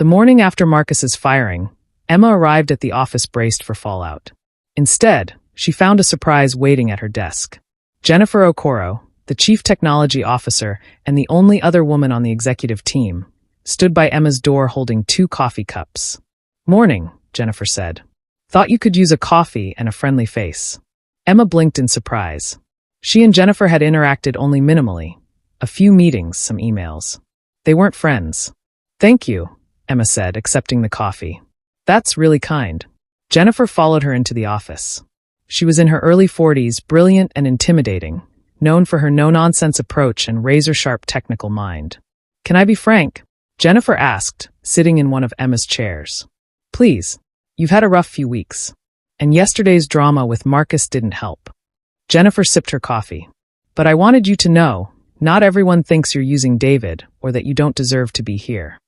The morning after Marcus's firing, Emma arrived at the office braced for fallout. Instead, she found a surprise waiting at her desk. Jennifer Okonkwo, the chief technology officer and the only other woman on the executive team, stood by Emma's door holding 2 coffee cups. "Morning," Jennifer said. "Thought you could use a coffee and a friendly face." Emma blinked in surprise. She and Jennifer had interacted only minimally. A few meetings, some emails. They weren't friends. "Thank you," Emma said, accepting the coffee. "That's really kind." Jennifer followed her into the office. She was in her early 40s, brilliant and intimidating, known for her no-nonsense approach and razor-sharp technical mind. "Can I be frank?" Jennifer asked, sitting in one of Emma's chairs. "Please. You've had a rough few weeks. And yesterday's drama with Marcus didn't help." Jennifer sipped her coffee. "But I wanted you to know, not everyone thinks you're using David or that you don't deserve to be here."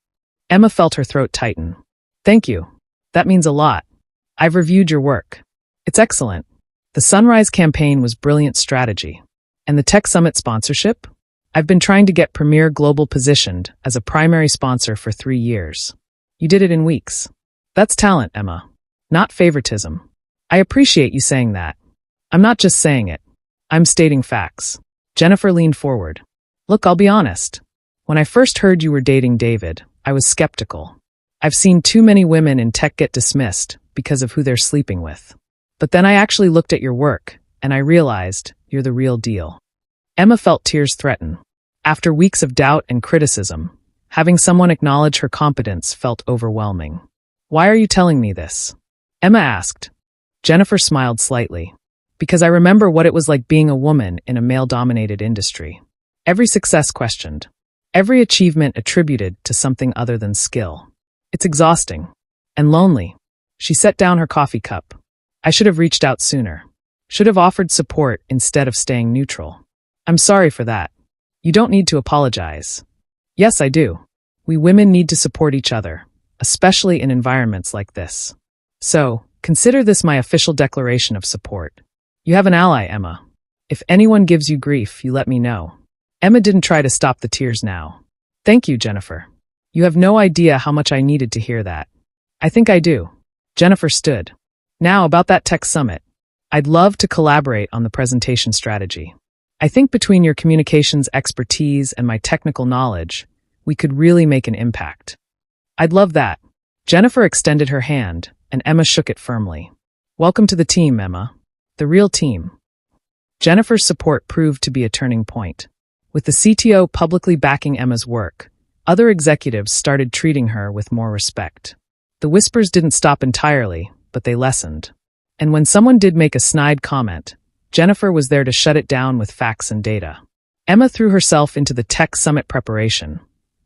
Emma felt her throat tighten. "Thank you. That means a lot. I've reviewed your work. It's excellent. The Sunrise campaign was brilliant strategy. And the Tech Summit sponsorship? I've been trying to get Premier Global positioned as a primary sponsor for 3 years. You did it in weeks. That's talent, Emma. Not favoritism. I appreciate you saying that. I'm not just saying it. I'm stating facts." Jennifer leaned forward. "Look, I'll be honest. When I first heard you were dating David, I was skeptical. I've seen too many women in tech get dismissed because of who they're sleeping with. But then I actually looked at your work, and I realized you're the real deal." Emma felt tears threaten. After weeks of doubt and criticism, having someone acknowledge her competence felt overwhelming. "Why are you telling me this?" Emma asked. Jennifer smiled slightly. "Because I remember what it was like being a woman in a male-dominated industry. Every success questioned. Every achievement attributed to something other than skill. It's exhausting. And lonely." She set down her coffee cup. "I should have reached out sooner. Should have offered support instead of staying neutral. I'm sorry for that. You don't need to apologize." "Yes, I do. We women need to support each other, especially in environments like this. So, consider this my official declaration of support. You have an ally, Emma. If anyone gives you grief, you let me know." Emma didn't try to stop the tears now. "Thank you, Jennifer. You have no idea how much I needed to hear that." "I think I do." Jennifer stood. "Now about that tech summit. I'd love to collaborate on the presentation strategy. I think between your communications expertise and my technical knowledge, we could really make an impact." "I'd love that." Jennifer extended her hand, and Emma shook it firmly. "Welcome to the team, Emma. The real team." Jennifer's support proved to be a turning point. With the CTO publicly backing Emma's work, other executives started treating her with more respect. The whispers didn't stop entirely, but they lessened. And when someone did make a snide comment, Jennifer was there to shut it down with facts and data. Emma threw herself into the Tech Summit preparation,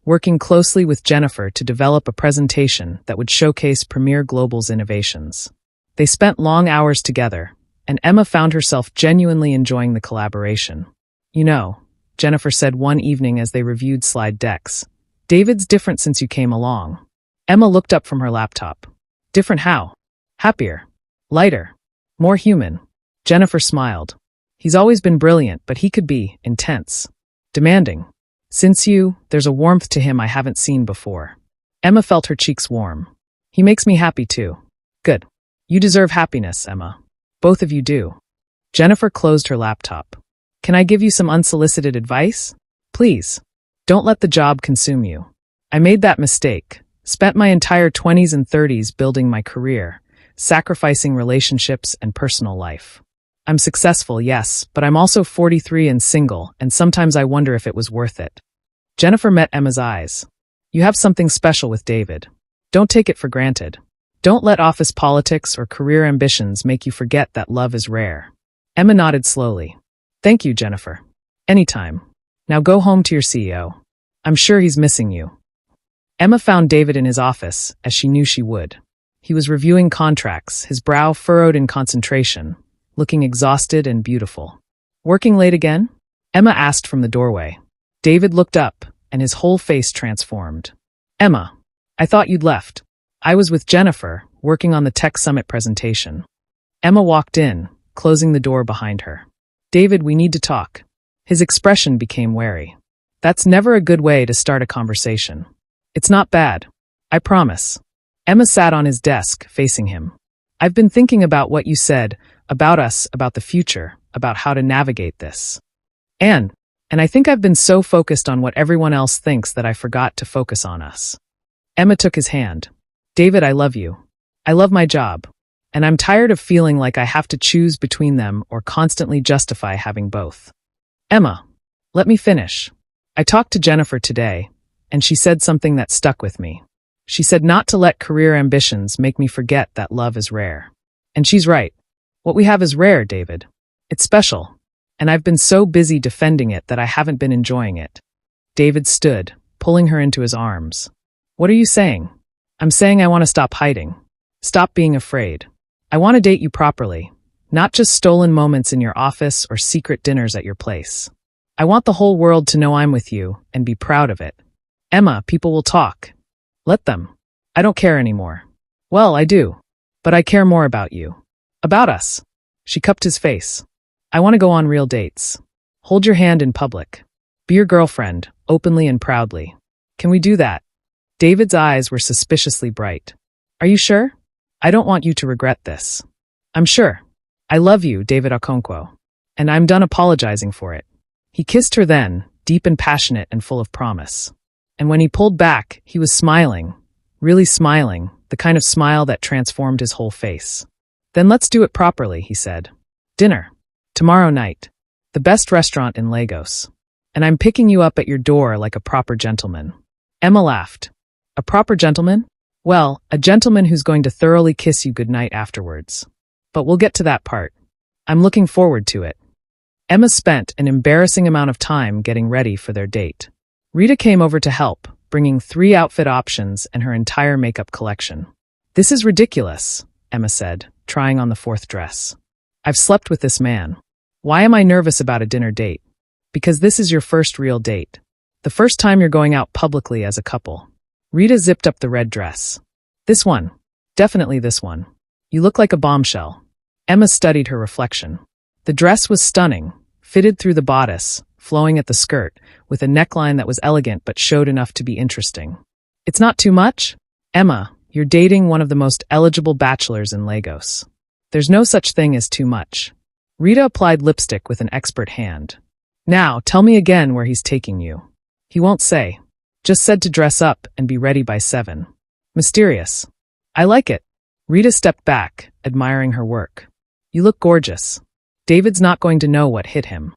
working closely with Jennifer to develop a presentation that would showcase Premier Global's innovations. They spent long hours together, and Emma found herself genuinely enjoying the collaboration. "You know," Jennifer said one evening as they reviewed slide decks, "David's different since you came along." Emma looked up from her laptop. "Different how?" "Happier. Lighter. More human." Jennifer smiled. "He's always been brilliant, but he could be intense. Demanding. Since there's a warmth to him I haven't seen before." Emma felt her cheeks warm. "He makes me happy too." "Good. You deserve happiness, Emma. Both of you do." Jennifer closed her laptop. "Can I give you some unsolicited advice? Please. Don't let the job consume you. I made that mistake. Spent my entire 20s and 30s building my career, sacrificing relationships and personal life. I'm successful, yes, but I'm also 43 and single, and sometimes I wonder if it was worth it." Jennifer met Emma's eyes. "You have something special with David. Don't take it for granted. Don't let office politics or career ambitions make you forget that love is rare." Emma nodded slowly. "Thank you, Jennifer. Anytime. Now go home to your CEO. I'm sure he's missing you." Emma found David in his office, as she knew she would. He was reviewing contracts, his brow furrowed in concentration, looking exhausted and beautiful. "Working late again?" Emma asked from the doorway. David looked up, and his whole face transformed. "Emma, I thought you'd left." "I was with Jennifer, working on the Tech Summit presentation." Emma walked in, closing the door behind her. "David, we need to talk." His expression became wary. "That's never a good way to start a conversation." "It's not bad. I promise. Emma sat on his desk, facing him. I've been thinking about what you said, about us, about the future, about how to navigate this. And I think I've been so focused on what everyone else thinks that I forgot to focus on us. Emma took his hand. David, I love you. I love my job. And I'm tired of feeling like I have to choose between them or constantly justify having both. Emma, let me finish. I talked to Jennifer today, and she said something that stuck with me. She said not to let career ambitions make me forget that love is rare. And she's right. What we have is rare, David. It's special. And I've been so busy defending it that I haven't been enjoying it. David stood, pulling her into his arms. What are you saying? I'm saying I want to stop hiding. Stop being afraid. I want to date you properly, not just stolen moments in your office or secret dinners at your place. I want the whole world to know I'm with you and be proud of it. Emma, people will talk. Let them. I don't care anymore. Well, I do. But I care more about you. About us. She cupped his face. I want to go on real dates. Hold your hand in public. Be your girlfriend, openly and proudly. Can we do that? David's eyes were suspiciously bright. Are you sure? I don't want you to regret this. I'm sure. I love you, David Okonkwo. And I'm done apologizing for it. He kissed her then, deep and passionate and full of promise. And when he pulled back, he was smiling, really smiling, the kind of smile that transformed his whole face. Then let's do it properly, he said. Dinner. Tomorrow night. The best restaurant in Lagos. And I'm picking you up at your door like a proper gentleman. Emma laughed. A proper gentleman? Well, a gentleman who's going to thoroughly kiss you goodnight afterwards. But we'll get to that part. I'm looking forward to it. Emma spent an embarrassing amount of time getting ready for their date. Rita came over to help, bringing 3 outfit options and her entire makeup collection. This is ridiculous, Emma said, trying on the 4th dress. I've slept with this man. Why am I nervous about a dinner date? Because this is your first real date. The first time you're going out publicly as a couple. Rita zipped up the red dress. This one. Definitely this one. You look like a bombshell. Emma studied her reflection. The dress was stunning, fitted through the bodice, flowing at the skirt, with a neckline that was elegant but showed enough to be interesting. It's not too much? Emma, you're dating one of the most eligible bachelors in Lagos. There's no such thing as too much. Rita applied lipstick with an expert hand. Now, tell me again where he's taking you. He won't say. Just said to dress up and be ready by 7. Mysterious. I like it. Rita stepped back, admiring her work. You look gorgeous. David's not going to know what hit him.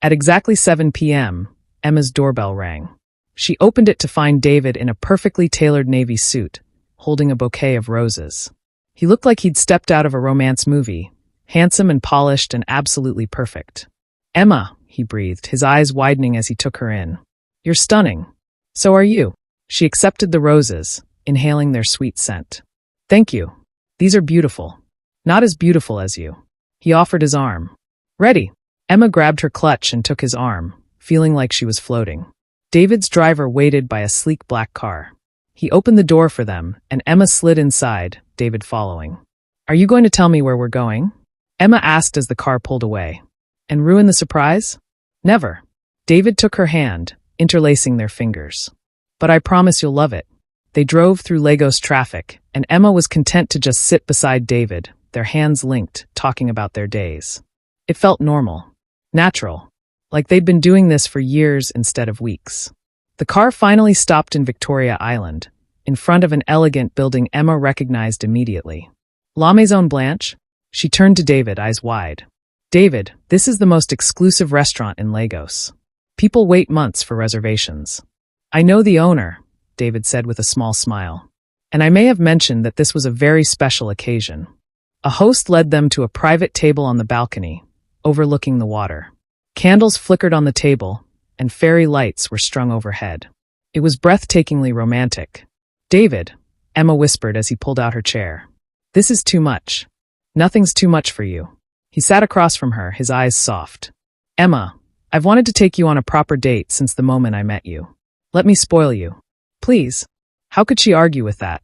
At exactly 7 p.m., Emma's doorbell rang. She opened it to find David in a perfectly tailored navy suit, holding a bouquet of roses. He looked like he'd stepped out of a romance movie, handsome and polished and absolutely perfect. Emma, he breathed, his eyes widening as he took her in. You're stunning. So are you. She accepted the roses, inhaling their sweet scent. Thank you. These are beautiful. Not as beautiful as you. He offered his arm. Ready. Emma grabbed her clutch and took his arm, feeling like she was floating. David's driver waited by a sleek black car. He opened the door for them, and Emma slid inside, David following. Are you going to tell me where we're going? Emma asked as the car pulled away. And ruin the surprise? Never. David took her hand, interlacing their fingers. But I promise you'll love it. They drove through Lagos traffic, and Emma was content to just sit beside David, their hands linked, talking about their days. It felt normal. Natural. Like they'd been doing this for years instead of weeks. The car finally stopped in Victoria Island, in front of an elegant building Emma recognized immediately. La Maison Blanche? She turned to David, eyes wide. David, this is the most exclusive restaurant in Lagos. People wait months for reservations. I know the owner, David said with a small smile. And I may have mentioned that this was a very special occasion. A host led them to a private table on the balcony, overlooking the water. Candles flickered on the table, and fairy lights were strung overhead. It was breathtakingly romantic. David, Emma whispered as he pulled out her chair. This is too much. Nothing's too much for you. He sat across from her, his eyes soft. Emma, I've wanted to take you on a proper date since the moment I met you. Let me spoil you. Please. How could she argue with that?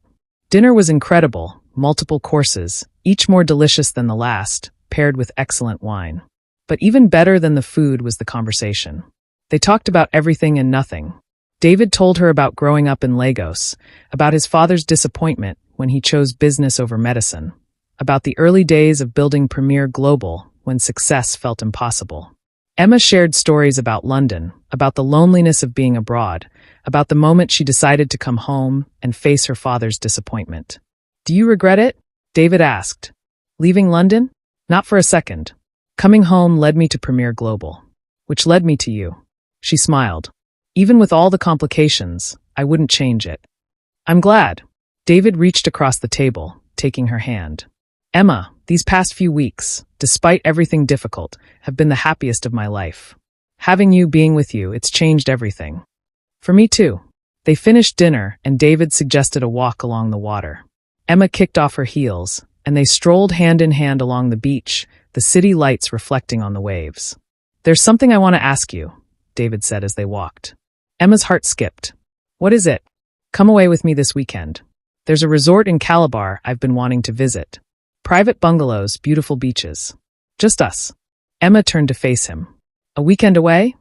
Dinner was incredible, multiple courses, each more delicious than the last, paired with excellent wine. But even better than the food was the conversation. They talked about everything and nothing. David told her about growing up in Lagos, about his father's disappointment when he chose business over medicine, about the early days of building Premier Global when success felt impossible. Emma shared stories about London, about the loneliness of being abroad, about the moment she decided to come home and face her father's disappointment. "Do you regret it?" David asked. "Leaving London? Not for a second. Coming home led me to Premier Global, which led me to you." She smiled. "Even with all the complications, I wouldn't change it." "I'm glad." David reached across the table, taking her hand. "Emma, these past few weeks, despite everything difficult, have been the happiest of my life. Having you, being with you, it's changed everything. For me too." They finished dinner, and David suggested a walk along the water. Emma kicked off her heels, and they strolled hand in hand along the beach, the city lights reflecting on the waves. "There's something I want to ask you," David said as they walked. Emma's heart skipped. "What is it?" "Come away with me this weekend. There's a resort in Calabar I've been wanting to visit. Private bungalows, beautiful beaches. Just us." Emma turned to face him. "A weekend away?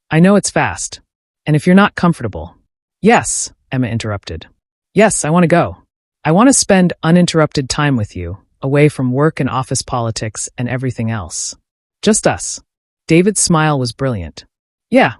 I know it's fast. And if you're not comfortable—" "Yes," Emma interrupted. "Yes, I want to go. I want to spend uninterrupted time with you, away from work and office politics and everything else. Just us." David's smile was brilliant. Yeah.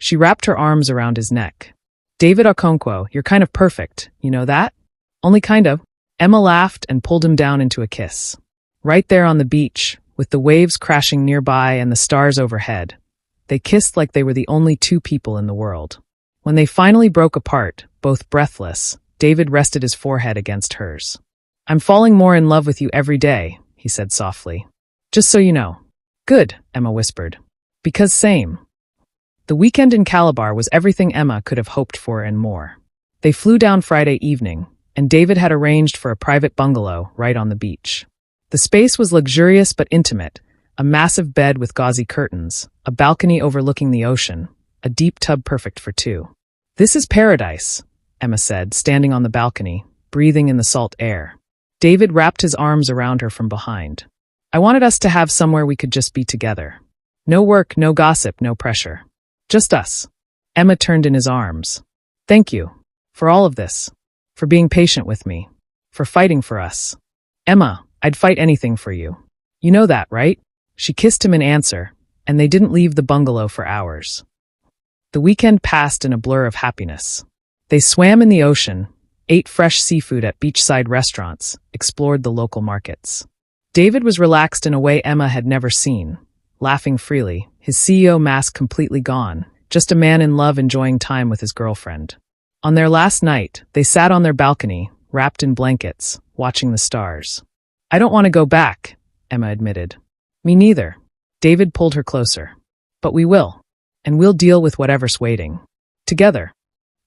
She wrapped her arms around his neck. "David Okonkwo, you're kind of perfect, you know that?" "Only kind of." Emma laughed and pulled him down into a kiss. Right there on the beach, with the waves crashing nearby and the stars overhead, they kissed like they were the only two people in the world. When they finally broke apart, both breathless, David rested his forehead against hers. "I'm falling more in love with you every day," he said softly. "Just so you know." "Good," Emma whispered. "Because same." The weekend in Calabar was everything Emma could have hoped for and more. They flew down Friday evening, and David had arranged for a private bungalow right on the beach. The space was luxurious but intimate, a massive bed with gauzy curtains, a balcony overlooking the ocean, a deep tub perfect for two. "This is paradise," Emma said, standing on the balcony, breathing in the salt air. David wrapped his arms around her from behind. "I wanted us to have somewhere we could just be together. No work, no gossip, no pressure. Just us." Emma turned in his arms. "Thank you. For all of this. For being patient with me. For fighting for us. Emma, I'd fight anything for you. You know that, right?" She kissed him in answer, and they didn't leave the bungalow for hours. The weekend passed in a blur of happiness. They swam in the ocean, ate fresh seafood at beachside restaurants, explored the local markets. David was relaxed in a way Emma had never seen, laughing freely, his CEO mask completely gone, just a man in love enjoying time with his girlfriend. On their last night, they sat on their balcony, wrapped in blankets, watching the stars. "I don't want to go back," Emma admitted. "Me neither." David pulled her closer. "But we will. And we'll deal with whatever's waiting. Together."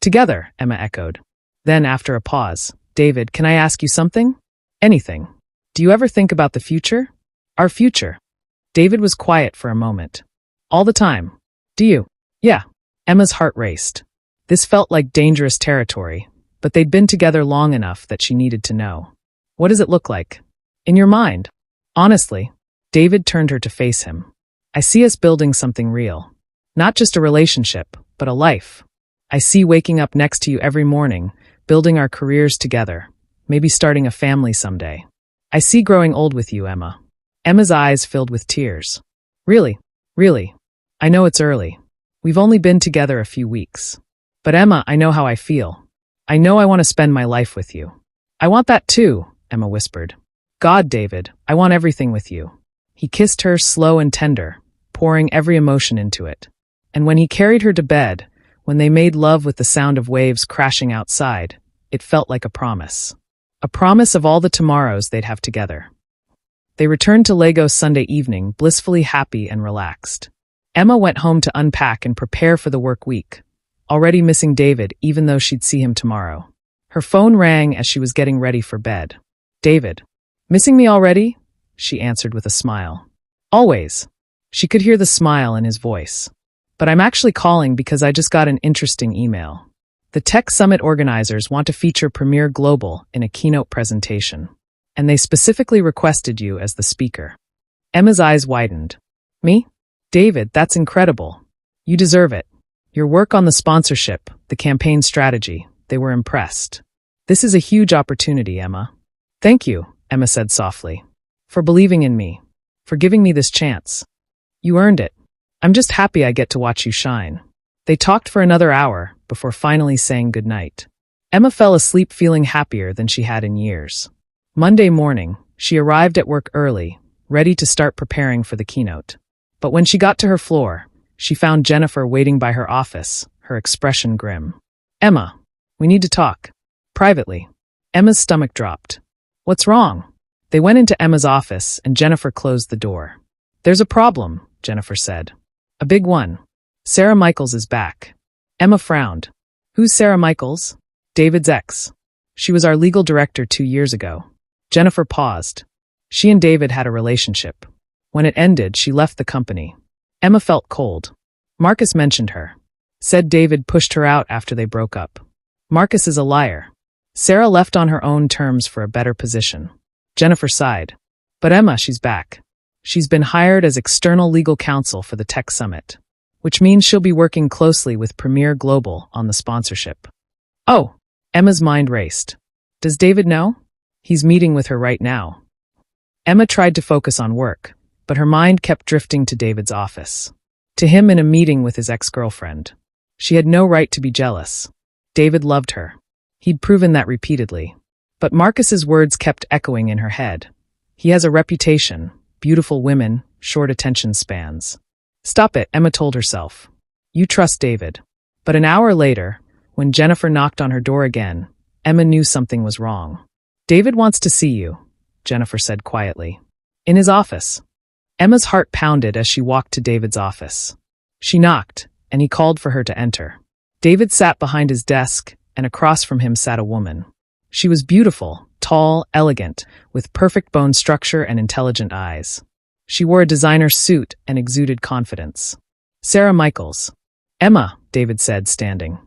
"Together," Emma echoed. Then, after a pause, "David, can I ask you something?" "Anything. Do you ever think about the future? Our future?" David was quiet for a moment. "All the time. Do you?" "Yeah." Emma's heart raced. This felt like dangerous territory, but they'd been together long enough that she needed to know. "What does it look like? In your mind?" "Honestly." David turned her to face him. "I see us building something real. Not just a relationship, but a life. I see waking up next to you every morning, building our careers together, maybe starting a family someday. I see growing old with you, Emma." Emma's eyes filled with tears. Really? I know it's early. We've only been together a few weeks. But Emma, I know how I feel. I know I want to spend my life with you." "I want that too," Emma whispered. "God, David, I want everything with you." He kissed her slow and tender, pouring every emotion into it. And when he carried her to bed, when they made love with the sound of waves crashing outside, it felt like a promise. A promise of all the tomorrows they'd have together. They returned to Lagos Sunday evening, blissfully happy and relaxed. Emma went home to unpack and prepare for the work week, already missing David even though she'd see him tomorrow. Her phone rang as she was getting ready for bed. "David, missing me already?" she answered with a smile. "Always." She could hear the smile in his voice. "But I'm actually calling because I just got an interesting email. The Tech Summit organizers want to feature Premier Global in a keynote presentation, and they specifically requested you as the speaker." Emma's eyes widened. "Me? David, that's incredible. You deserve it. Your work on the sponsorship, the campaign strategy, they were impressed. This is a huge opportunity, Emma. Thank you, Emma said softly. For believing in me. For giving me this chance. You earned it. I'm just happy I get to watch you shine. They talked for another hour before finally saying goodnight. Emma fell asleep feeling happier than she had in years. Monday morning, she arrived at work early, ready to start preparing for the keynote. But when she got to her floor, she found Jennifer waiting by her office, her expression grim. Emma, we need to talk. Privately. Emma's stomach dropped. What's wrong? They went into Emma's office and Jennifer closed the door. There's a problem, Jennifer said. A big one. Sarah Michaels is back. Emma frowned. Who's Sarah Michaels? David's ex. She was our legal director 2 years ago. Jennifer paused. She and David had a relationship. When it ended, she left the company. Emma felt cold. Marcus mentioned her. Said David pushed her out after they broke up. Marcus is a liar. Sarah left on her own terms for a better position. Jennifer sighed. But Emma, she's back. She's been hired as external legal counsel for the Tech Summit, which means she'll be working closely with Premier Global on the sponsorship. Oh, Emma's mind raced. Does David know? He's meeting with her right now. Emma tried to focus on work, but her mind kept drifting to David's office. To him in a meeting with his ex-girlfriend. She had no right to be jealous. David loved her. He'd proven that repeatedly. But Marcus's words kept echoing in her head. He has a reputation, beautiful women, short attention spans. Stop it, Emma told herself. You trust David. But an hour later, when Jennifer knocked on her door again, Emma knew something was wrong. David wants to see you, Jennifer said quietly. In his office. Emma's heart pounded as she walked to David's office. She knocked, and he called for her to enter. David sat behind his desk, and across from him sat a woman. She was beautiful, tall, elegant, with perfect bone structure and intelligent eyes. She wore a designer suit and exuded confidence. Sarah Michaels. Emma, David said, standing.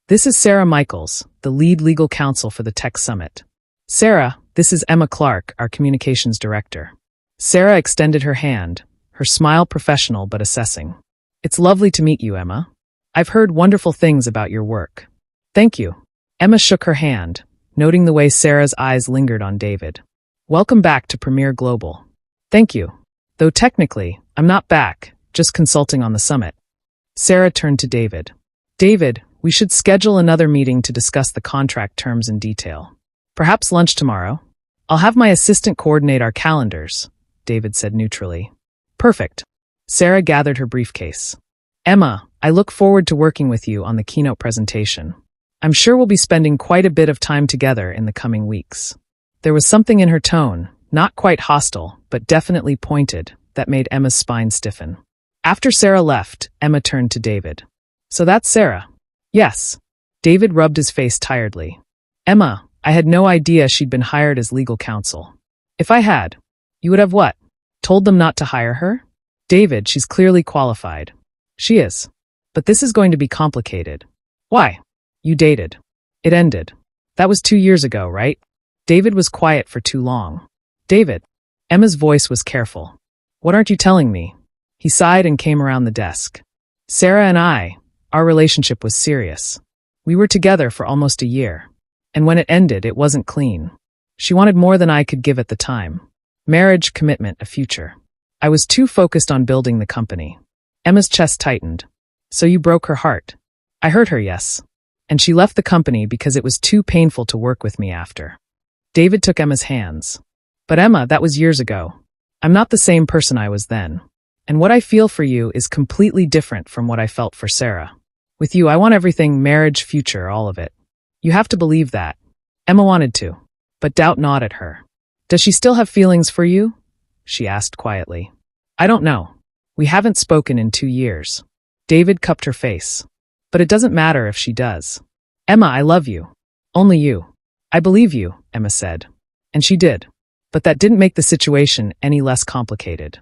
This is Sarah Michaels, the lead legal counsel for the Tech Summit. Sarah, this is Emma Clark, our communications director. Sarah extended her hand, her smile professional but assessing. It's lovely to meet you, Emma. I've heard wonderful things about your work. Thank you. Emma shook her hand, noting the way Sarah's eyes lingered on David. Welcome back to Premier Global. Thank you. Though technically, I'm not back, just consulting on the summit. Sarah turned to David. David, we should schedule another meeting to discuss the contract terms in detail. Perhaps lunch tomorrow? I'll have my assistant coordinate our calendars, David said neutrally. Perfect. Sarah gathered her briefcase. Emma, I look forward to working with you on the keynote presentation. I'm sure we'll be spending quite a bit of time together in the coming weeks. There was something in her tone, not quite hostile, but definitely pointed, that made Emma's spine stiffen. After Sarah left, Emma turned to David. So that's Sarah? Yes. David rubbed his face tiredly. Emma, I had no idea she'd been hired as legal counsel. If I had, you would have what? Told them not to hire her? David, she's clearly qualified. She is. But this is going to be complicated. Why? You dated. It ended. That was 2 years ago, right? David was quiet for too long. David. Emma's voice was careful. What aren't you telling me? He sighed and came around the desk. Sarah and I, our relationship was serious. We were together for almost a year. And when it ended, it wasn't clean. She wanted more than I could give at the time. Marriage, commitment, a future. I was too focused on building the company. Emma's chest tightened. So you broke her heart. I hurt her, yes. And she left the company because it was too painful to work with me after. David took Emma's hands. But Emma, that was years ago. I'm not the same person I was then. And what I feel for you is completely different from what I felt for Sarah. With you, I want everything, marriage, future, all of it. You have to believe that. Emma wanted to. But doubt gnawed at her. Does she still have feelings for you? She asked quietly. I don't know. We haven't spoken in 2 years. David cupped her face. But it doesn't matter if she does. Emma, I love you. Only you. I believe you, Emma said. And she did. But that didn't make the situation any less complicated.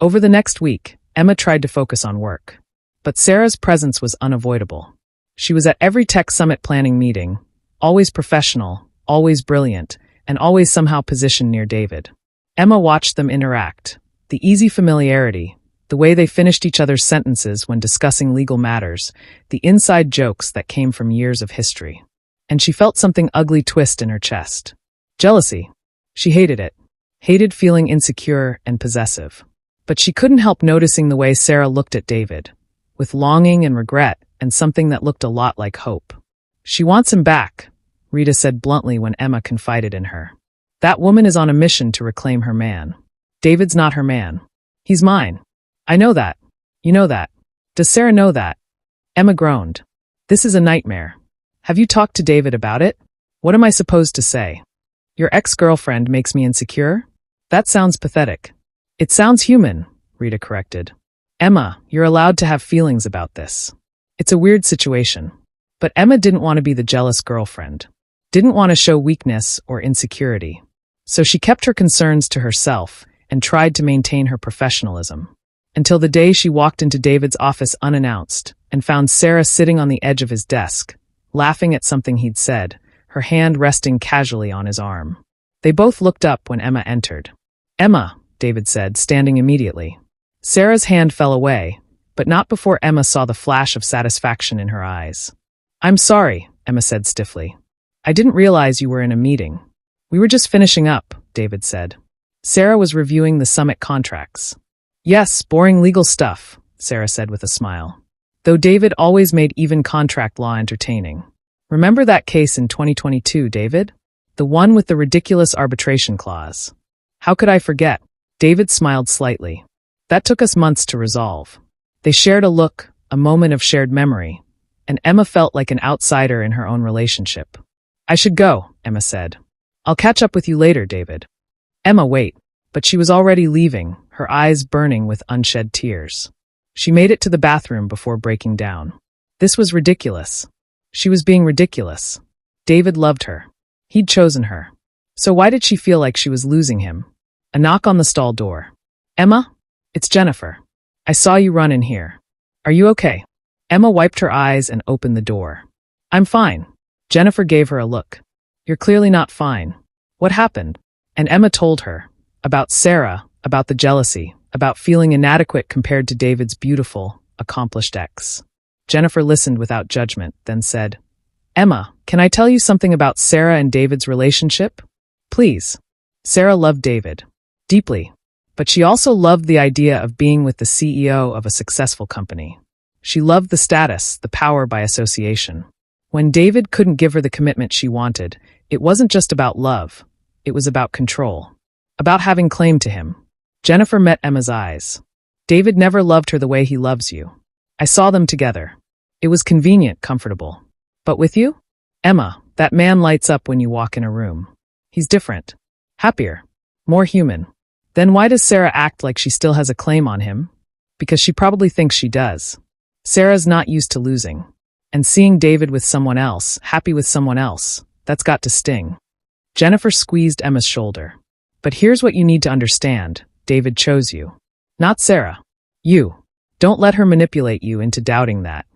Over the next week, Emma tried to focus on work. But Sarah's presence was unavoidable. She was at every Tech Summit planning meeting, always professional, always brilliant, and always somehow positioned near David. Emma watched them interact. The easy familiarity, The way they finished each other's sentences when discussing legal matters, the inside jokes that came from years of history. And she felt something ugly twist in her chest. Jealousy. She hated it. Hated feeling insecure and possessive. But she couldn't help noticing the way Sarah looked at David, with longing and regret and something that looked a lot like hope. She wants him back, Rita said bluntly when Emma confided in her. That woman is on a mission to reclaim her man. David's not her man. He's mine. I know that. You know that. Does Sarah know that? Emma groaned. This is a nightmare. Have you talked to David about it? What am I supposed to say? Your ex-girlfriend makes me insecure? That sounds pathetic. It sounds human, Rita corrected. Emma, you're allowed to have feelings about this. It's a weird situation. But Emma didn't want to be the jealous girlfriend. Didn't want to show weakness or insecurity. So she kept her concerns to herself and tried to maintain her professionalism. Until the day she walked into David's office unannounced and found Sarah sitting on the edge of his desk, laughing at something he'd said, her hand resting casually on his arm. They both looked up when Emma entered. Emma, David said, standing immediately. Sarah's hand fell away, but not before Emma saw the flash of satisfaction in her eyes. I'm sorry, Emma said stiffly. I didn't realize you were in a meeting. We were just finishing up, David said. Sarah was reviewing the summit contracts. Yes, boring legal stuff, Sarah said with a smile. Though David always made even contract law entertaining. Remember that case in 2022, David? The one with the ridiculous arbitration clause. How could I forget? David smiled slightly. That took us months to resolve. They shared a look, a moment of shared memory, and Emma felt like an outsider in her own relationship. I should go, Emma said. I'll catch up with you later, David. Emma, wait. But she was already leaving, her eyes burning with unshed tears. She made it to the bathroom before breaking down. This was ridiculous. She was being ridiculous. David loved her. He'd chosen her. So why did she feel like she was losing him? A knock on the stall door. Emma? It's Jennifer. I saw you run in here. Are you okay? Emma wiped her eyes and opened the door. I'm fine. Jennifer gave her a look. You're clearly not fine. What happened? And Emma told her. About Sarah, about the jealousy, about feeling inadequate compared to David's beautiful, accomplished ex. Jennifer listened without judgment, then said, Emma, can I tell you something about Sarah and David's relationship? Please. Sarah loved David. Deeply. But she also loved the idea of being with the CEO of a successful company. She loved the status, the power by association. When David couldn't give her the commitment she wanted, it wasn't just about love. It was about control. About having claim to him. Jennifer met Emma's eyes. David never loved her the way he loves you. I saw them together. It was convenient, comfortable. But with you? Emma, that man lights up when you walk in a room. He's different. Happier. More human. Then why does Sarah act like she still has a claim on him? Because she probably thinks she does. Sarah's not used to losing. And seeing David with someone else, happy with someone else, that's got to sting. Jennifer squeezed Emma's shoulder. But here's what you need to understand. David chose you. Not Sarah. You. Don't let her manipulate you into doubting that.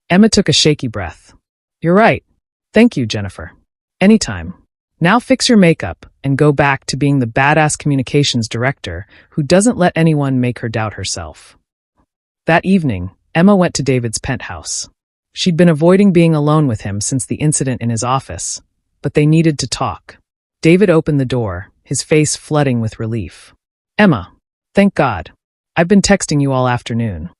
Emma took a shaky breath. You're right. Thank you, Jennifer. Anytime. Now fix your makeup and go back to being the badass communications director who doesn't let anyone make her doubt herself. That evening, Emma went to David's penthouse. She'd been avoiding being alone with him since the incident in his office, but they needed to talk. David opened the door, his face flooding with relief. Emma, thank God. I've been texting you all afternoon.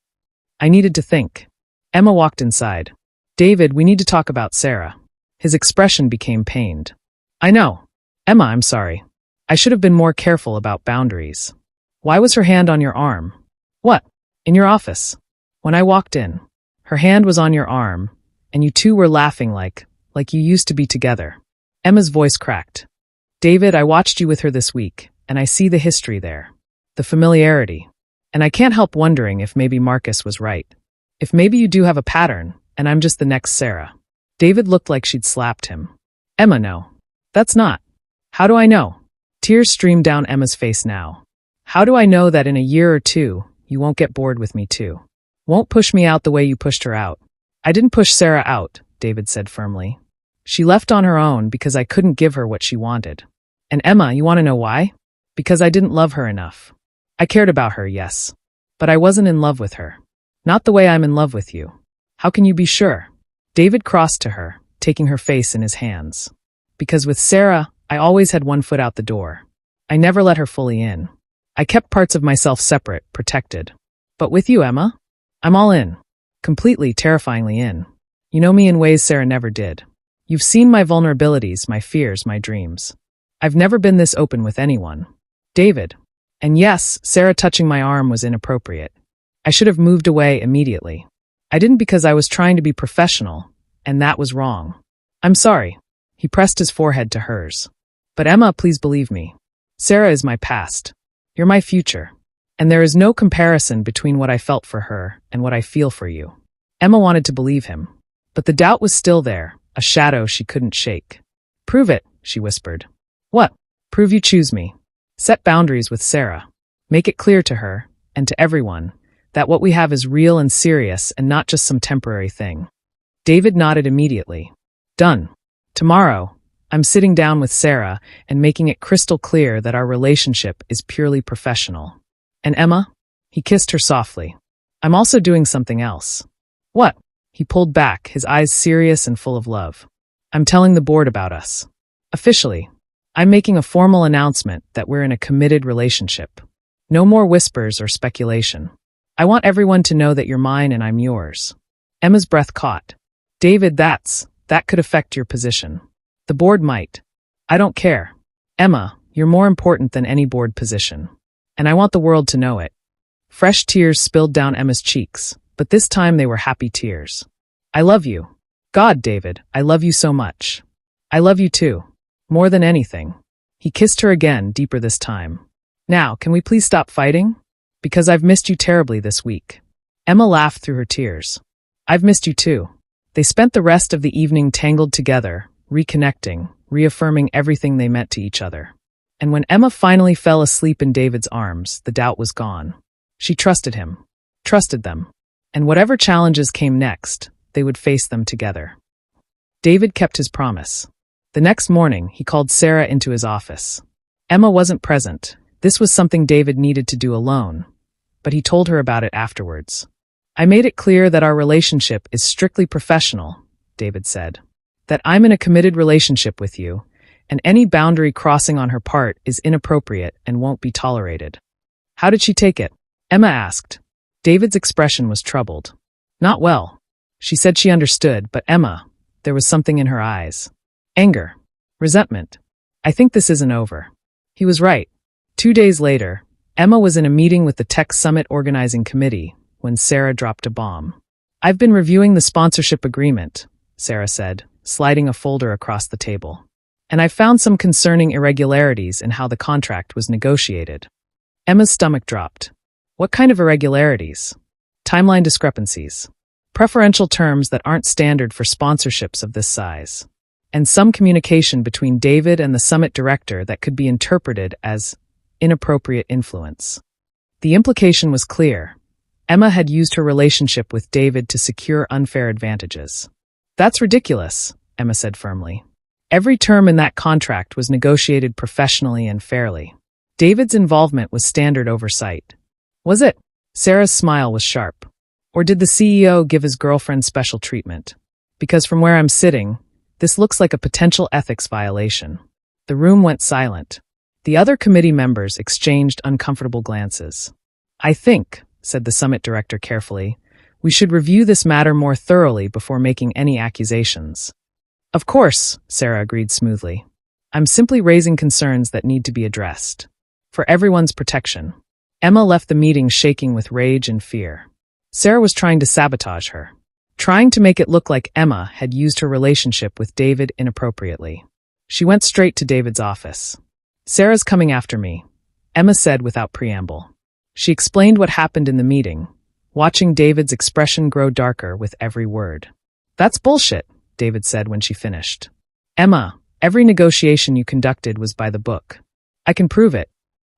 I needed to think. Emma walked inside. David, we need to talk about Sarah. His expression became pained. I know. Emma, I'm sorry. I should have been more careful about boundaries. Why was her hand on your arm? What? In your office. When I walked in. Her hand was on your arm, and you two were laughing like you used to be together. Emma's voice cracked. David, I watched you with her this week, and I see the history there. The familiarity. And I can't help wondering if maybe Marcus was right. If maybe you do have a pattern, and I'm just the next Sarah. David looked like she'd slapped him. Emma, no. That's not. How do I know? Tears streamed down Emma's face now. How do I know that in a year or two, you won't get bored with me too? Won't push me out the way you pushed her out? I didn't push Sarah out, David said firmly. She left on her own because I couldn't give her what she wanted. And Emma, you want to know why? Because I didn't love her enough. I cared about her, yes. But I wasn't in love with her. Not the way I'm in love with you. How can you be sure? David crossed to her, taking her face in his hands. Because with Sarah, I always had one foot out the door. I never let her fully in. I kept parts of myself separate, protected. But with you, Emma, I'm all in. Completely, terrifyingly in. You know me in ways Sarah never did. You've seen my vulnerabilities, my fears, my dreams. I've never been this open with anyone. David. And yes, Sarah touching my arm was inappropriate. I should have moved away immediately. I didn't because I was trying to be professional, and that was wrong. I'm sorry. He pressed his forehead to hers. But Emma, please believe me. Sarah is my past. You're my future. And there is no comparison between what I felt for her and what I feel for you. Emma wanted to believe him. But the doubt was still there, a shadow she couldn't shake. Prove it, she whispered. What? Prove you choose me. Set boundaries with Sarah. Make it clear to her, and to everyone, that what we have is real and serious and not just some temporary thing. David nodded immediately. Done. Tomorrow, I'm sitting down with Sarah and making it crystal clear that our relationship is purely professional. And Emma? He kissed her softly. I'm also doing something else. What? He pulled back, his eyes serious and full of love. I'm telling the board about us. Officially. I'm making a formal announcement that we're in a committed relationship. No more whispers or speculation. I want everyone to know that you're mine and I'm yours. Emma's breath caught. David, that could affect your position. The board might. I don't care. Emma, you're more important than any board position. And I want the world to know it. Fresh tears spilled down Emma's cheeks, but this time they were happy tears. I love you. God, David, I love you so much. I love you too. More than anything. He kissed her again, deeper this time. Now, can we please stop fighting? Because I've missed you terribly this week. Emma laughed through her tears. I've missed you too. They spent the rest of the evening tangled together, reconnecting, reaffirming everything they meant to each other. And when Emma finally fell asleep in David's arms, the doubt was gone. She trusted him. Trusted them. And whatever challenges came next, they would face them together. David kept his promise. The next morning, he called Sarah into his office. Emma wasn't present. This was something David needed to do alone, but he told her about it afterwards. I made it clear that our relationship is strictly professional, David said. That I'm in a committed relationship with you, and any boundary crossing on her part is inappropriate and won't be tolerated. How did she take it? Emma asked. David's expression was troubled. Not well. She said she understood, but Emma, there was something in her eyes. Anger. Resentment. I think this isn't over. He was right. 2 days later, Emma was in a meeting with the Tech Summit Organizing Committee when Sarah dropped a bomb. I've been reviewing the sponsorship agreement, Sarah said, sliding a folder across the table. And I found some concerning irregularities in how the contract was negotiated. Emma's stomach dropped. What kind of irregularities? Timeline discrepancies. Preferential terms that aren't standard for sponsorships of this size. And some communication between David and the summit director that could be interpreted as inappropriate influence. The implication was clear. Emma had used her relationship with David to secure unfair advantages. That's ridiculous, Emma said firmly. Every term in that contract was negotiated professionally and fairly. David's involvement was standard oversight. Was it? Sarah's smile was sharp. Or did the CEO give his girlfriend special treatment? Because from where I'm sitting, this looks like a potential ethics violation. The room went silent. The other committee members exchanged uncomfortable glances. I think, said the summit director carefully, we should review this matter more thoroughly before making any accusations. Of course, Sarah agreed smoothly. I'm simply raising concerns that need to be addressed. For everyone's protection. Emma left the meeting shaking with rage and fear. Sarah was trying to sabotage her. Trying to make it look like Emma had used her relationship with David inappropriately. She went straight to David's office. Sarah's coming after me, Emma said without preamble. She explained what happened in the meeting, watching David's expression grow darker with every word. That's bullshit, David said when she finished. Emma, every negotiation you conducted was by the book. I can prove it.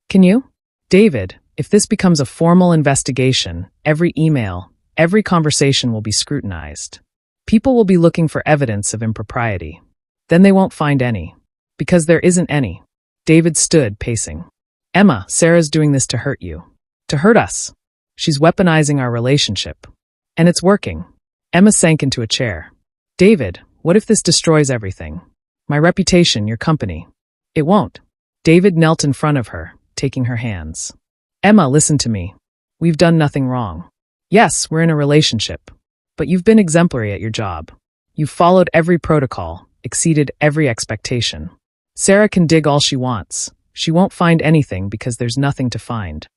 Can you? David, if this becomes a formal investigation, every email, every conversation will be scrutinized. People will be looking for evidence of impropriety. Then they won't find any. Because there isn't any. David stood, pacing. Emma, Sarah's doing this to hurt you. To hurt us. She's weaponizing our relationship. And it's working. Emma sank into a chair. David, what if this destroys everything? My reputation, your company. It won't. David knelt in front of her, taking her hands. Emma, listen to me. We've done nothing wrong. Yes, we're in a relationship. But you've been exemplary at your job. You've followed every protocol, exceeded every expectation. Sarah can dig all she wants. She won't find anything because there's nothing to find.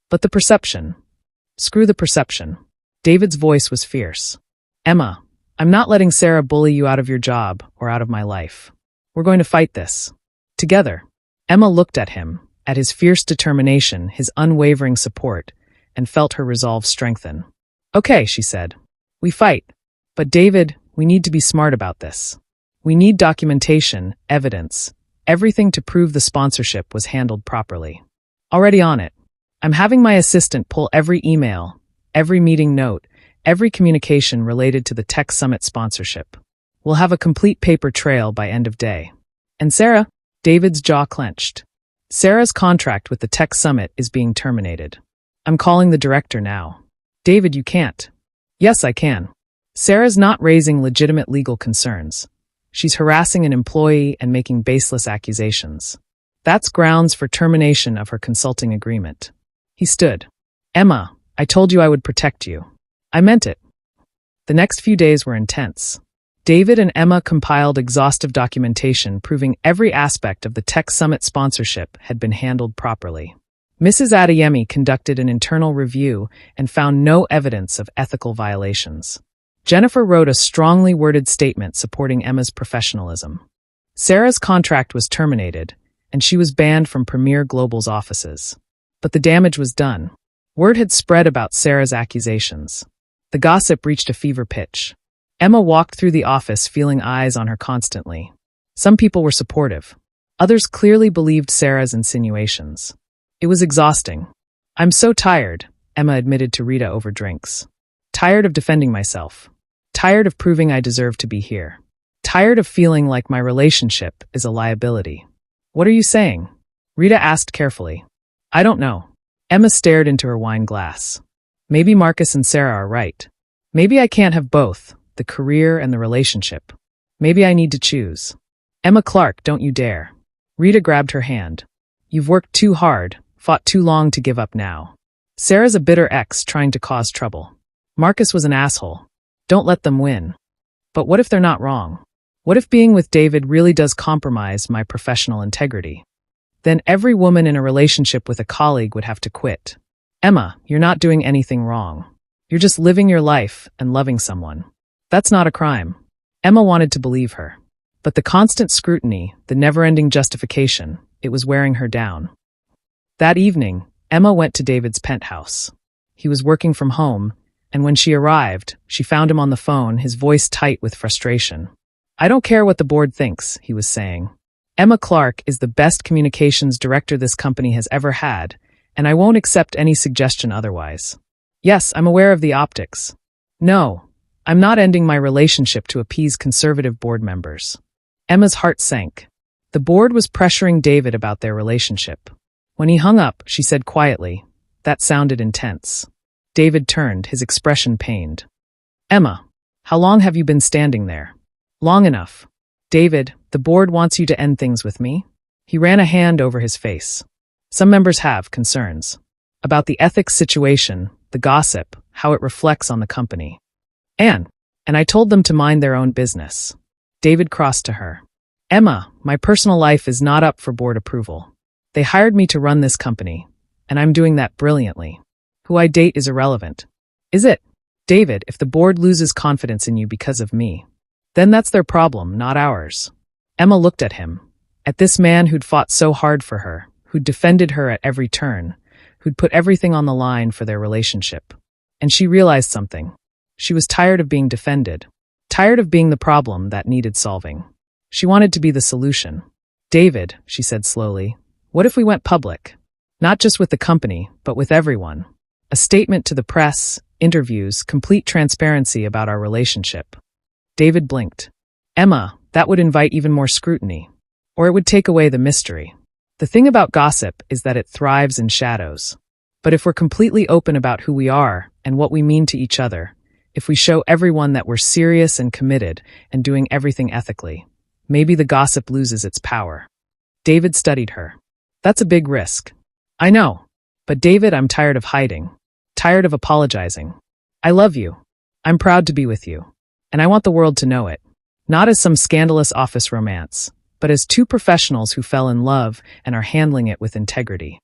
But the perception. Screw the perception. David's voice was fierce. Emma, I'm not letting Sarah bully you out of your job or out of my life. We're going to fight this. Together. Emma looked at him, at his fierce determination, his unwavering support, and felt her resolve strengthen. Okay, she said. We fight. But David, we need to be smart about this. We need documentation, evidence, everything to prove the sponsorship was handled properly. Already on it. I'm having my assistant pull every email, every meeting note, every communication related to the Tech Summit sponsorship. We'll have a complete paper trail by end of day. And Sarah? David's jaw clenched. Sarah's contract with the Tech Summit is being terminated. I'm calling the director now. David, you can't. Yes, I can. Sarah's not raising legitimate legal concerns. She's harassing an employee and making baseless accusations. That's grounds for termination of her consulting agreement. He stood. Emma, I told you I would protect you. I meant it. The next few days were intense. David and Emma compiled exhaustive documentation proving every aspect of the Tech Summit sponsorship had been handled properly. Mrs. Adeyemi conducted an internal review and found no evidence of ethical violations. Jennifer wrote a strongly worded statement supporting Emma's professionalism. Sarah's contract was terminated, and she was banned from Premier Global's offices. But the damage was done. Word had spread about Sarah's accusations. The gossip reached a fever pitch. Emma walked through the office feeling eyes on her constantly. Some people were supportive. Others clearly believed Sarah's insinuations. It was exhausting. I'm so tired, Emma admitted to Rita over drinks. Tired of defending myself. Tired of proving I deserve to be here. Tired of feeling like my relationship is a liability. What are you saying? Rita asked carefully. I don't know. Emma stared into her wine glass. Maybe Marcus and Sarah are right. Maybe I can't have both, the career and the relationship. Maybe I need to choose. Emma Clark, don't you dare. Rita grabbed her hand. You've worked too hard, fought too long to give up now. Sarah's a bitter ex trying to cause trouble. Marcus was an asshole. Don't let them win. But what if they're not wrong? What if being with David really does compromise my professional integrity? Then every woman in a relationship with a colleague would have to quit. Emma, you're not doing anything wrong. You're just living your life and loving someone. That's not a crime. Emma wanted to believe her. But the constant scrutiny, the never-ending justification, it was wearing her down. That evening, Emma went to David's penthouse. He was working from home, and when she arrived, she found him on the phone, his voice tight with frustration. I don't care what the board thinks, he was saying. Emma Clark is the best communications director this company has ever had, and I won't accept any suggestion otherwise. Yes, I'm aware of the optics. No, I'm not ending my relationship to appease conservative board members. Emma's heart sank. The board was pressuring David about their relationship. When he hung up, she said quietly, that sounded intense. David turned, his expression pained. Emma, how long have you been standing there? Long enough. David, the board wants you to end things with me? He ran a hand over his face. Some members have concerns. About the ethics situation, the gossip, how it reflects on the company. And I told them to mind their own business. David crossed to her. Emma, my personal life is not up for board approval. They hired me to run this company, and I'm doing that brilliantly. Who I date is irrelevant. Is it? David, if the board loses confidence in you because of me, then that's their problem, not ours. Emma looked at him, at this man who'd fought so hard for her, who'd defended her at every turn, who'd put everything on the line for their relationship. And she realized something. She was tired of being defended, tired of being the problem that needed solving. She wanted to be the solution. David, she said slowly, what if we went public? Not just with the company, but with everyone. A statement to the press, interviews, complete transparency about our relationship. David blinked. Emma, that would invite even more scrutiny. Or it would take away the mystery. The thing about gossip is that it thrives in shadows. But if we're completely open about who we are and what we mean to each other, if we show everyone that we're serious and committed and doing everything ethically, maybe the gossip loses its power. David studied her. That's a big risk. I know. But David, I'm tired of hiding. Tired of apologizing. I love you. I'm proud to be with you. And I want the world to know it. Not as some scandalous office romance, but as two professionals who fell in love and are handling it with integrity.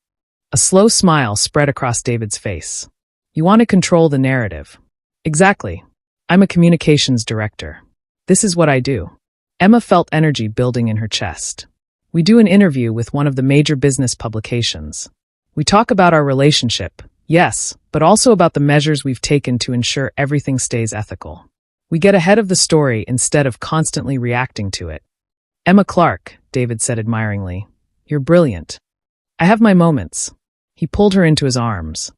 A slow smile spread across David's face. You want to control the narrative. Exactly. I'm a communications director. This is what I do. Emma felt energy building in her chest. We do an interview with one of the major business publications. We talk about our relationship, yes, but also about the measures we've taken to ensure everything stays ethical. We get ahead of the story instead of constantly reacting to it. Emma Clark, David said admiringly. You're brilliant. I have my moments. He pulled her into his arms.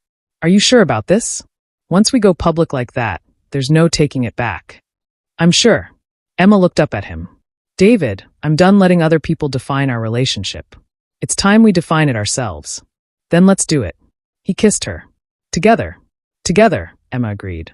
Are you sure about this? Once we go public like that, there's no taking it back. I'm sure. Emma looked up at him. David, I'm done letting other people define our relationship. It's time we define it ourselves. Then let's do it. He kissed her. Together. Together, Emma agreed.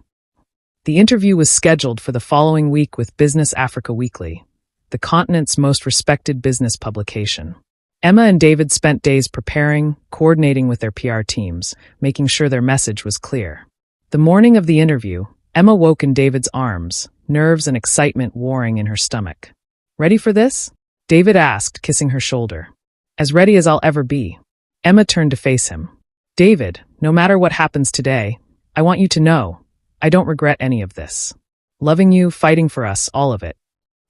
The interview was scheduled for the following week with Business Africa Weekly, the continent's most respected business publication. Emma and David spent days preparing, coordinating with their PR teams, making sure their message was clear. The morning of the interview, Emma woke in David's arms, nerves and excitement warring in her stomach. Ready for this? David asked, kissing her shoulder. As ready as I'll ever be. Emma turned to face him. David, no matter what happens today, I want you to know, I don't regret any of this. Loving you, fighting for us, all of it.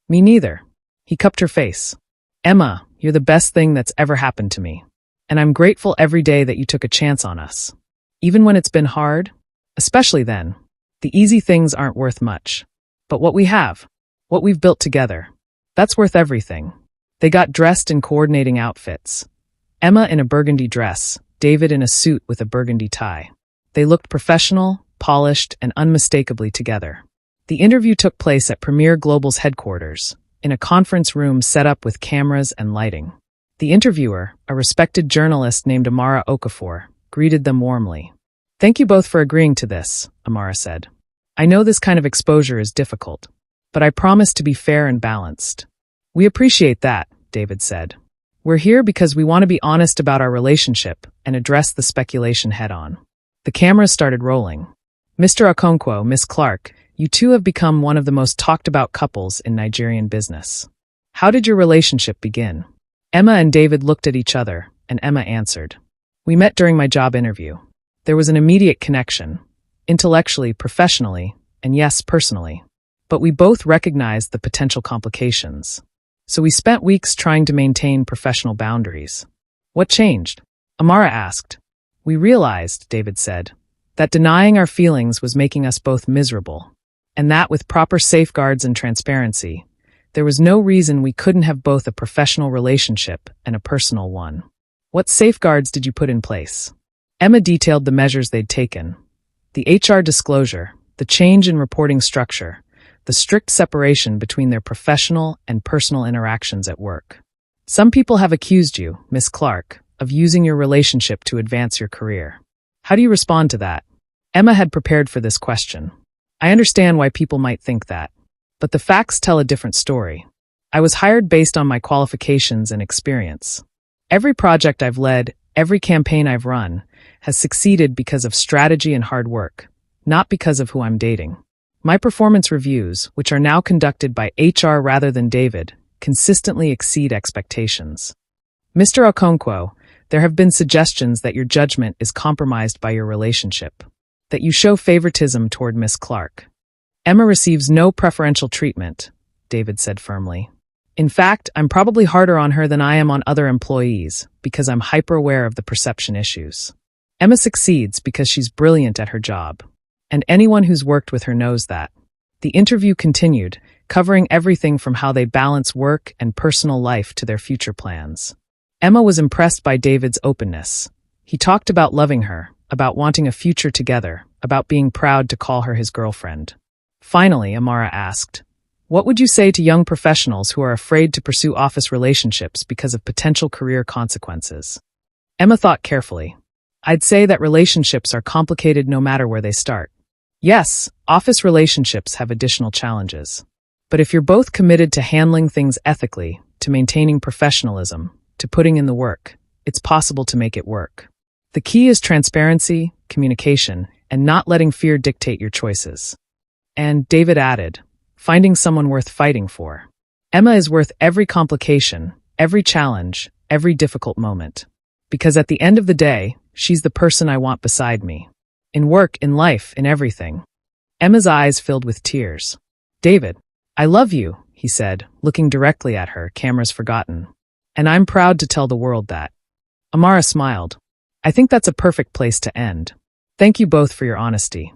Me neither. He cupped her face. Emma, you're the best thing that's ever happened to me. And I'm grateful every day that you took a chance on us. Even when it's been hard? Especially then. The easy things aren't worth much. But what we have, what we've built together, that's worth everything. They got dressed in coordinating outfits. Emma in a burgundy dress, David in a suit with a burgundy tie. They looked professional, polished, and unmistakably together. The interview took place at Premier Global's headquarters, in a conference room set up with cameras and lighting. The interviewer, a respected journalist named Amara Okafor, greeted them warmly. Thank you both for agreeing to this, Amara said. I know this kind of exposure is difficult, but I promise to be fair and balanced. We appreciate that, David said. We're here because we want to be honest about our relationship and address the speculation head-on. The cameras started rolling. Mr. Okonkwo, Miss Clark, you two have become one of the most talked-about couples in Nigerian business. How did your relationship begin? Emma and David looked at each other, and Emma answered. We met during my job interview. There was an immediate connection, intellectually, professionally, and yes, personally. But we both recognized the potential complications. So we spent weeks trying to maintain professional boundaries. What changed? Amara asked. We realized, David said, that denying our feelings was making us both miserable, and that with proper safeguards and transparency, there was no reason we couldn't have both a professional relationship and a personal one. What safeguards did you put in place? Emma detailed the measures they'd taken. The HR disclosure, the change in reporting structure, the strict separation between their professional and personal interactions at work. Some people have accused you, Miss Clark, of using your relationship to advance your career. How do you respond to that? Emma had prepared for this question. I understand why people might think that, but the facts tell a different story. I was hired based on my qualifications and experience. Every project I've led, every campaign I've run, has succeeded because of strategy and hard work, not because of who I'm dating. My performance reviews, which are now conducted by HR rather than David, consistently exceed expectations. Mr. Okonkwo, there have been suggestions that your judgment is compromised by your relationship, that you show favoritism toward Miss Clark. Emma receives no preferential treatment, David said firmly. In fact, I'm probably harder on her than I am on other employees because I'm hyper-aware of the perception issues. Emma succeeds because she's brilliant at her job, and anyone who's worked with her knows that. The interview continued, covering everything from how they balance work and personal life to their future plans. Emma was impressed by David's openness. He talked about loving her, about wanting a future together, about being proud to call her his girlfriend. Finally, Amara asked, what would you say to young professionals who are afraid to pursue office relationships because of potential career consequences? Emma thought carefully. I'd say that relationships are complicated no matter where they start. Yes, office relationships have additional challenges. But if you're both committed to handling things ethically, to maintaining professionalism, to putting in the work, it's possible to make it work. The key is transparency, communication, and not letting fear dictate your choices. And David added, finding someone worth fighting for. Emma is worth every complication, every challenge, every difficult moment. Because at the end of the day, she's the person I want beside me. In work, in life, in everything. Emma's eyes filled with tears. David, I love you, he said, looking directly at her, cameras forgotten. And I'm proud to tell the world that. Amara smiled. I think that's a perfect place to end. Thank you both for your honesty.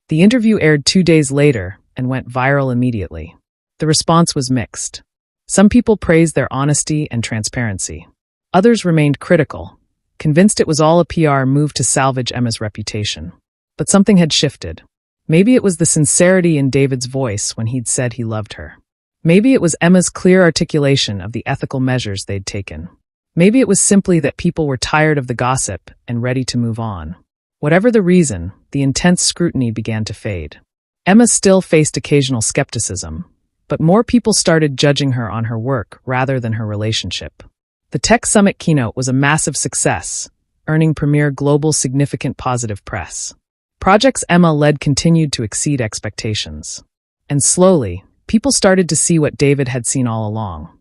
The interview aired 2 days later and went viral immediately. The response was mixed. Some people praised their honesty and transparency. Others remained critical, convinced it was all a PR move to salvage Emma's reputation. But something had shifted. Maybe it was the sincerity in David's voice when he'd said he loved her. Maybe it was Emma's clear articulation of the ethical measures they'd taken. Maybe it was simply that people were tired of the gossip and ready to move on. Whatever the reason, the intense scrutiny began to fade. Emma still faced occasional skepticism, but more people started judging her on her work rather than her relationship. The Tech Summit keynote was a massive success, earning premier global significant positive press. Projects Emma led continued to exceed expectations. And slowly, people started to see what David had seen all along.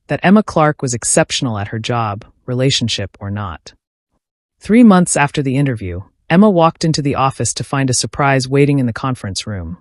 That Emma Clark was exceptional at her job, relationship or not. 3 months after the interview, Emma walked into the office to find a surprise waiting in the conference room.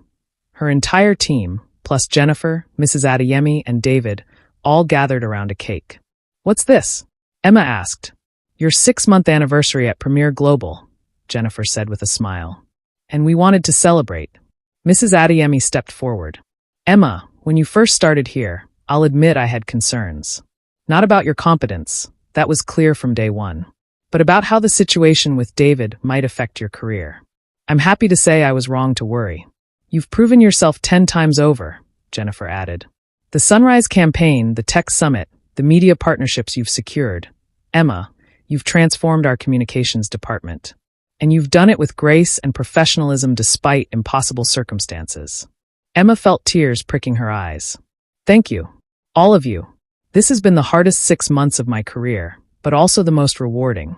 Her entire team, plus Jennifer, Mrs. Adeyemi, and David, all gathered around a cake. What's this? Emma asked. Your 6-month anniversary at Premier Global, Jennifer said with a smile. And we wanted to celebrate. Mrs. Adeyemi stepped forward. Emma, when you first started here, I'll admit I had concerns. Not about your competence, that was clear from day one. But about how the situation with David might affect your career. I'm happy to say I was wrong to worry. You've proven yourself 10 times over, Jennifer added. The Sunrise campaign, the Tech Summit, the media partnerships you've secured. Emma, you've transformed our communications department. And you've done it with grace and professionalism despite impossible circumstances. Emma felt tears pricking her eyes. Thank you. All of you. This has been the hardest 6 months of my career, but also the most rewarding.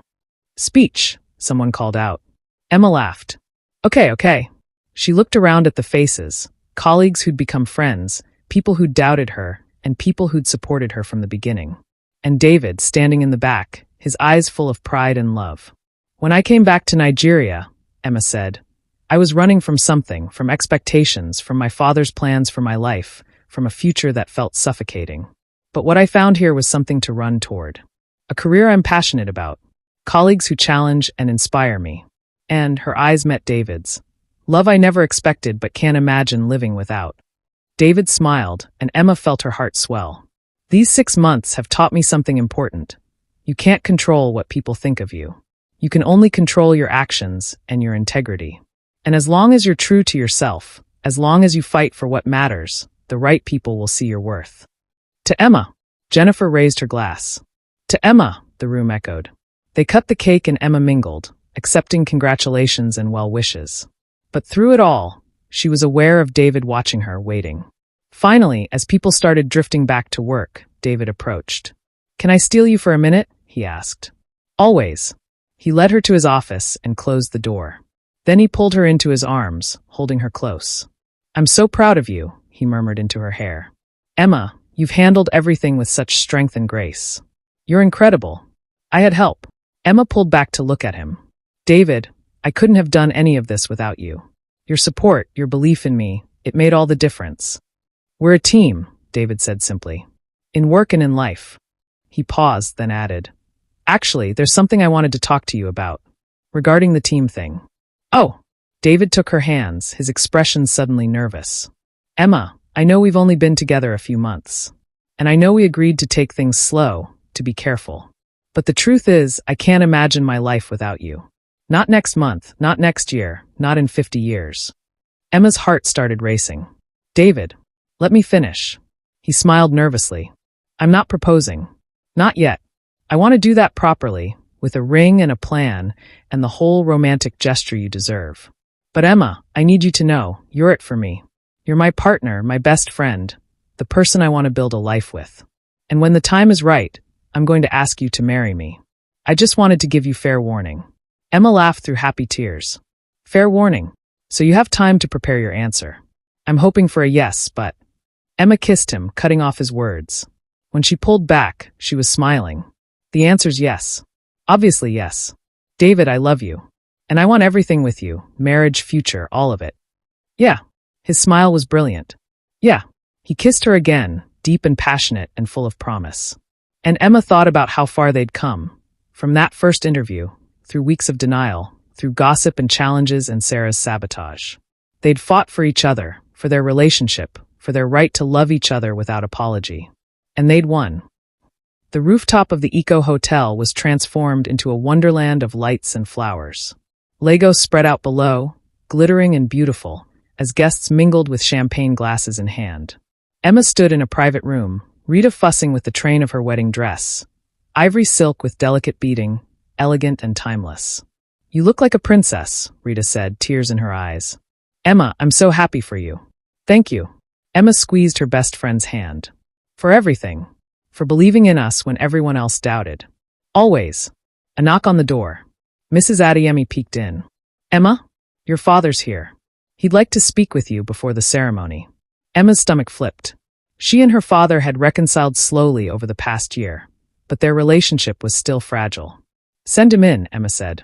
Speech, someone called out. Emma laughed. Okay. She looked around at the faces, colleagues who'd become friends, people who'd doubted her, and people who'd supported her from the beginning. And David, standing in the back, his eyes full of pride and love. When I came back to Nigeria, Emma said, I was running from something, from expectations, from my father's plans for my life, from a future that felt suffocating. But what I found here was something to run toward. A career I'm passionate about. Colleagues who challenge and inspire me. And her eyes met David's. Love I never expected but can't imagine living without. David smiled, and Emma felt her heart swell. These 6 months have taught me something important. You can't control what people think of you. You can only control your actions and your integrity. And as long as you're true to yourself, as long as you fight for what matters, the right people will see your worth. To Emma, Jennifer raised her glass. To Emma, the room echoed. They cut the cake and Emma mingled, accepting congratulations and well wishes. But through it all, she was aware of David watching her, waiting. Finally, as people started drifting back to work, David approached. Can I steal you for a minute? He asked. Always. He led her to his office and closed the door. Then he pulled her into his arms, holding her close. I'm so proud of you, he murmured into her hair. Emma, you've handled everything with such strength and grace. You're incredible. I had help. Emma pulled back to look at him. David, I couldn't have done any of this without you. Your support, your belief in me, it made all the difference. We're a team, David said simply. In work and in life. He paused, then added. Actually, there's something I wanted to talk to you about. Regarding the team thing. Oh! David took her hands, his expression suddenly nervous. Emma, I know we've only been together a few months. And I know we agreed to take things slow, to be careful. But the truth is, I can't imagine my life without you. Not next month, not next year, not in 50 years. Emma's heart started racing. David, let me finish. He smiled nervously. I'm not proposing. Not yet. I want to do that properly, with a ring and a plan, and the whole romantic gesture you deserve. But Emma, I need you to know, you're it for me. You're my partner, my best friend, the person I want to build a life with. And when the time is right, I'm going to ask you to marry me. I just wanted to give you fair warning. Emma laughed through happy tears. Fair warning. So you have time to prepare your answer. I'm hoping for a yes, but... Emma kissed him, cutting off his words. When she pulled back, she was smiling. The answer's yes. Obviously yes. David, I love you. And I want everything with you, marriage, future, all of it. Yeah. His smile was brilliant. Yeah. He kissed her again, deep and passionate and full of promise. And Emma thought about how far they'd come. From that first interview, through weeks of denial, through gossip and challenges and Sarah's sabotage. They'd fought for each other, for their relationship, for their right to love each other without apology. And they'd won. The rooftop of the Eco Hotel was transformed into a wonderland of lights and flowers. Legos spread out below, glittering and beautiful, as guests mingled with champagne glasses in hand. Emma stood in a private room, Rita fussing with the train of her wedding dress. Ivory silk with delicate beading, elegant and timeless. You look like a princess, Rita said, tears in her eyes. Emma, I'm so happy for you. Thank you. Emma squeezed her best friend's hand. For everything. For believing in us when everyone else doubted. Always. A knock on the door. Mrs. Adeyemi peeked in. Emma? Your father's here. He'd like to speak with you before the ceremony. Emma's stomach flipped. She and her father had reconciled slowly over the past year, but their relationship was still fragile. Send him in, Emma said.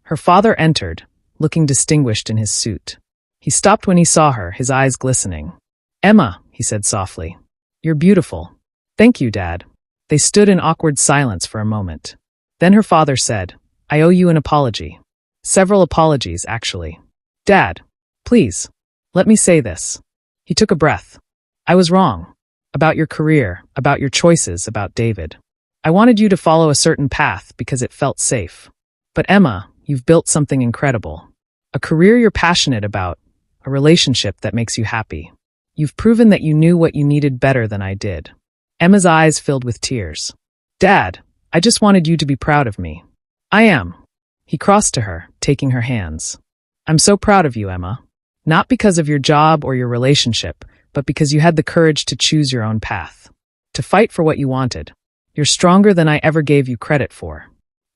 Her father entered, looking distinguished in his suit. He stopped when he saw her, his eyes glistening. Emma, he said softly. You're beautiful. Thank you, Dad. They stood in awkward silence for a moment. Then her father said, I owe you an apology. Several apologies, actually. Dad, please, let me say this. He took a breath. I was wrong. About your career, about your choices, about David. I wanted you to follow a certain path because it felt safe. But Emma, you've built something incredible. A career you're passionate about, a relationship that makes you happy. You've proven that you knew what you needed better than I did. Emma's eyes filled with tears. Dad, I just wanted you to be proud of me. I am. He crossed to her, taking her hands. I'm so proud of you, Emma. Not because of your job or your relationship, but because you had the courage to choose your own path. To fight for what you wanted. You're stronger than I ever gave you credit for.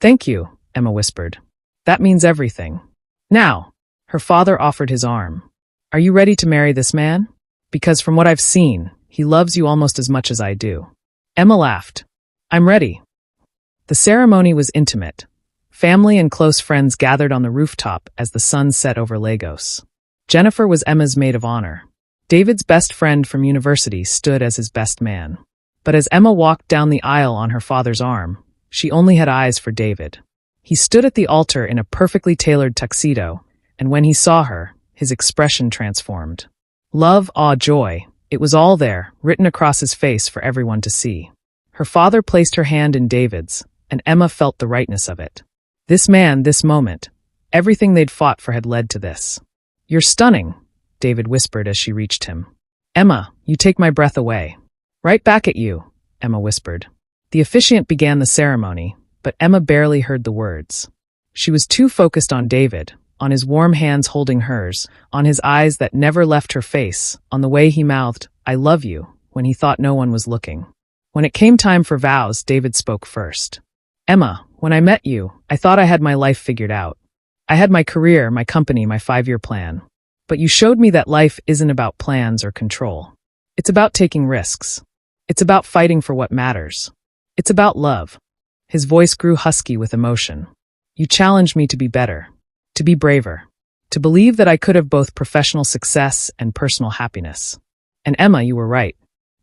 Thank you, Emma whispered. That means everything. Now, her father offered his arm. Are you ready to marry this man? Because from what I've seen, he loves you almost as much as I do. Emma laughed. I'm ready. The ceremony was intimate. Family and close friends gathered on the rooftop as the sun set over Lagos. Jennifer was Emma's maid of honor. David's best friend from university stood as his best man. But as Emma walked down the aisle on her father's arm, she only had eyes for David. He stood at the altar in a perfectly tailored tuxedo, and when he saw her, his expression transformed. Love, awe, joy, it was all there, written across his face for everyone to see. Her father placed her hand in David's, and Emma felt the rightness of it. This man, this moment, everything they'd fought for had led to this. You're stunning, David whispered as she reached him. Emma, you take my breath away. Right back at you, Emma whispered. The officiant began the ceremony, but Emma barely heard the words. She was too focused on David, on his warm hands holding hers, on his eyes that never left her face, on the way he mouthed, I love you, when he thought no one was looking. When it came time for vows, David spoke first. Emma, when I met you, I thought I had my life figured out. I had my career, my company, my 5-year plan. But you showed me that life isn't about plans or control. It's about taking risks. It's about fighting for what matters. It's about love. His voice grew husky with emotion. You challenged me to be better. To be braver, to believe that I could have both professional success and personal happiness. And Emma, you were right.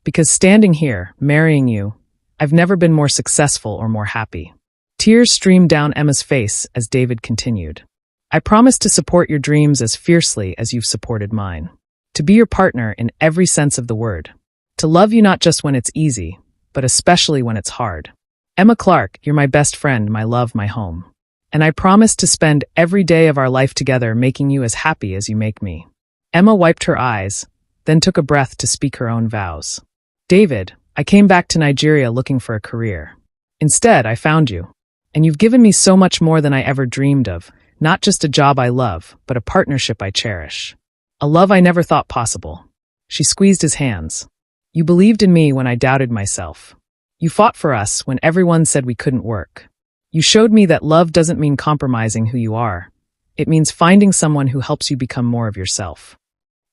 Because standing here, marrying you, I've never been more successful or more happy. Tears streamed down Emma's face as David continued. I promise to support your dreams as fiercely as you've supported mine. To be your partner in every sense of the word. To love you not just when it's easy, but especially when it's hard. Emma Clark, you're my best friend, my love, my home. And I promise to spend every day of our life together making you as happy as you make me. Emma wiped her eyes, then took a breath to speak her own vows. David, I came back to Nigeria looking for a career. Instead, I found you. And you've given me so much more than I ever dreamed of, not just a job I love, but a partnership I cherish. A love I never thought possible. She squeezed his hands. You believed in me when I doubted myself. You fought for us when everyone said we couldn't work. You showed me that love doesn't mean compromising who you are. It means finding someone who helps you become more of yourself.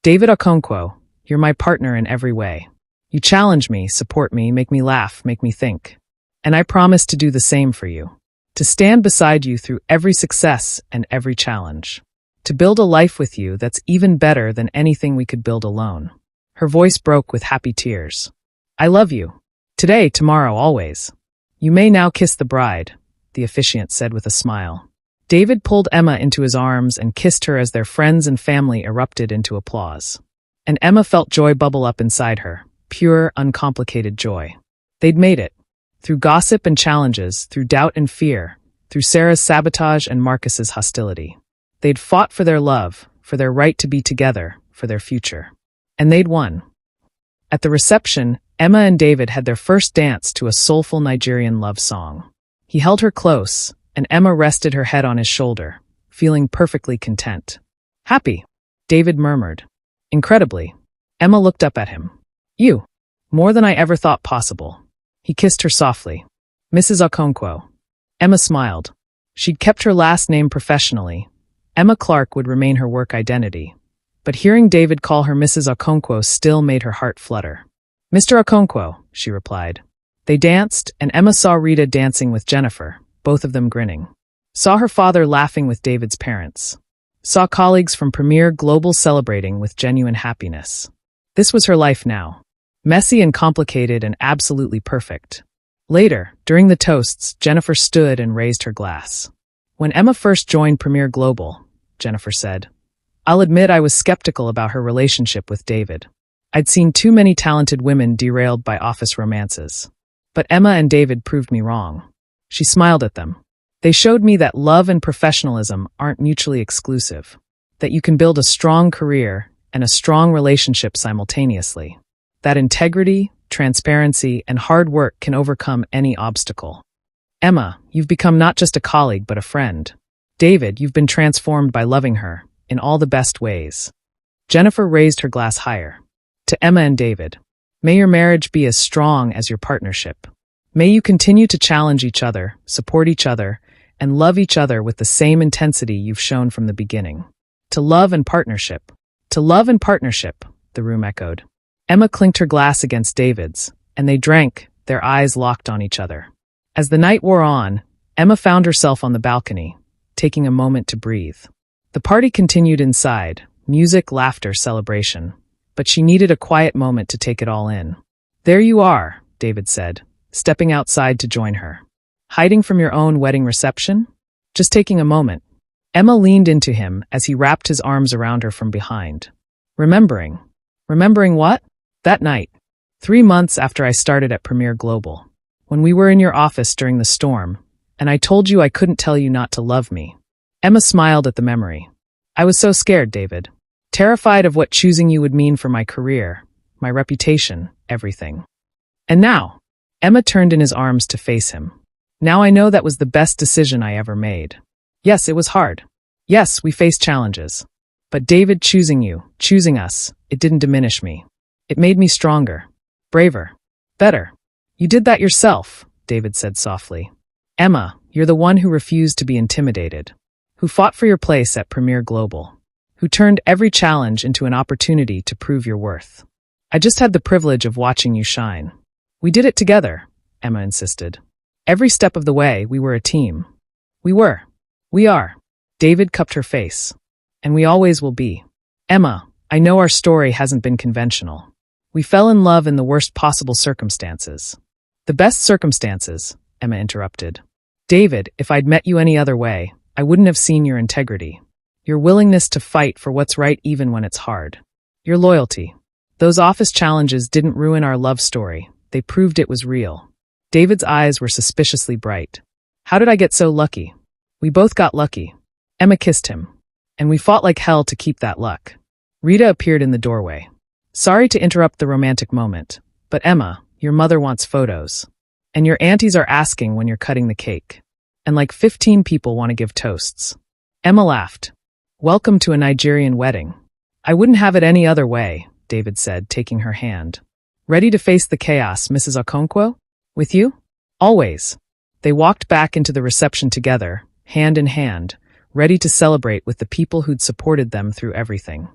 David Okonkwo, you're my partner in every way. You challenge me, support me, make me laugh, make me think. And I promise to do the same for you. To stand beside you through every success and every challenge. To build a life with you that's even better than anything we could build alone. Her voice broke with happy tears. I love you. Today, tomorrow, always. You may now kiss the bride, the officiant said with a smile. David pulled Emma into his arms and kissed her as their friends and family erupted into applause. And Emma felt joy bubble up inside her, pure, uncomplicated joy. They'd made it. Through gossip and challenges, through doubt and fear, through Sarah's sabotage and Marcus's hostility. They'd fought for their love, for their right to be together, for their future. And they'd won. At the reception, Emma and David had their first dance to a soulful Nigerian love song. He held her close, and Emma rested her head on his shoulder, feeling perfectly content. Happy, David murmured. Incredibly. Emma looked up at him. You. More than I ever thought possible. He kissed her softly. Mrs. Okonkwo. Emma smiled. She'd kept her last name professionally. Emma Clark would remain her work identity. But hearing David call her Mrs. Okonkwo still made her heart flutter. Mr. Okonkwo, she replied. They danced, and Emma saw Rita dancing with Jennifer, both of them grinning. Saw her father laughing with David's parents. Saw colleagues from Premier Global celebrating with genuine happiness. This was her life now. Messy and complicated and absolutely perfect. Later, during the toasts, Jennifer stood and raised her glass. When Emma first joined Premier Global, Jennifer said, I'll admit I was skeptical about her relationship with David. I'd seen too many talented women derailed by office romances. But Emma and David proved me wrong. She smiled at them. They showed me that love and professionalism aren't mutually exclusive. That you can build a strong career and a strong relationship simultaneously. That integrity, transparency, and hard work can overcome any obstacle. Emma, you've become not just a colleague but a friend. David, you've been transformed by loving her, in all the best ways. Jennifer raised her glass higher. To Emma and David, may your marriage be as strong as your partnership. May you continue to challenge each other, support each other, and love each other with the same intensity you've shown from the beginning. To love and partnership. To love and partnership, the room echoed. Emma clinked her glass against David's, and they drank, their eyes locked on each other. As the night wore on, Emma found herself on the balcony, taking a moment to breathe. The party continued inside, music, laughter, celebration. But she needed a quiet moment to take it all in. There you are, David said, stepping outside to join her. Hiding from your own wedding reception? Just taking a moment. Emma leaned into him as he wrapped his arms around her from behind. Remembering. Remembering what? That night. 3 months after I started at Premier Global. When we were in your office during the storm, and I told you I couldn't tell you not to love me. Emma smiled at the memory. I was so scared, David. Terrified of what choosing you would mean for my career, my reputation, everything. And now, Emma turned in his arms to face him. Now I know that was the best decision I ever made. Yes, it was hard. Yes, we faced challenges. But David, choosing you, choosing us, it didn't diminish me. It made me stronger, braver, better. You did that yourself, David said softly. Emma, you're the one who refused to be intimidated, who fought for your place at Premier Global, who turned every challenge into an opportunity to prove your worth. I just had the privilege of watching you shine. We did it together, Emma insisted. Every step of the way, we were a team. We were. We are. David cupped her face. And we always will be. Emma, I know our story hasn't been conventional. We fell in love in the worst possible circumstances. The best circumstances, Emma interrupted. David, if I'd met you any other way, I wouldn't have seen your integrity. Your willingness to fight for what's right even when it's hard. Your loyalty. Those office challenges didn't ruin our love story. They proved it was real. David's eyes were suspiciously bright. How did I get so lucky? We both got lucky. Emma kissed him. And we fought like hell to keep that luck. Rita appeared in the doorway. Sorry to interrupt the romantic moment, but Emma, your mother wants photos. And your aunties are asking when you're cutting the cake. and like 15 people want to give toasts. Emma laughed. Welcome to a Nigerian wedding. I wouldn't have it any other way, David said, taking her hand. Ready to face the chaos, Mrs. Okonkwo? With you? Always. They walked back into the reception together, hand in hand, ready to celebrate with the people who'd supported them through everything.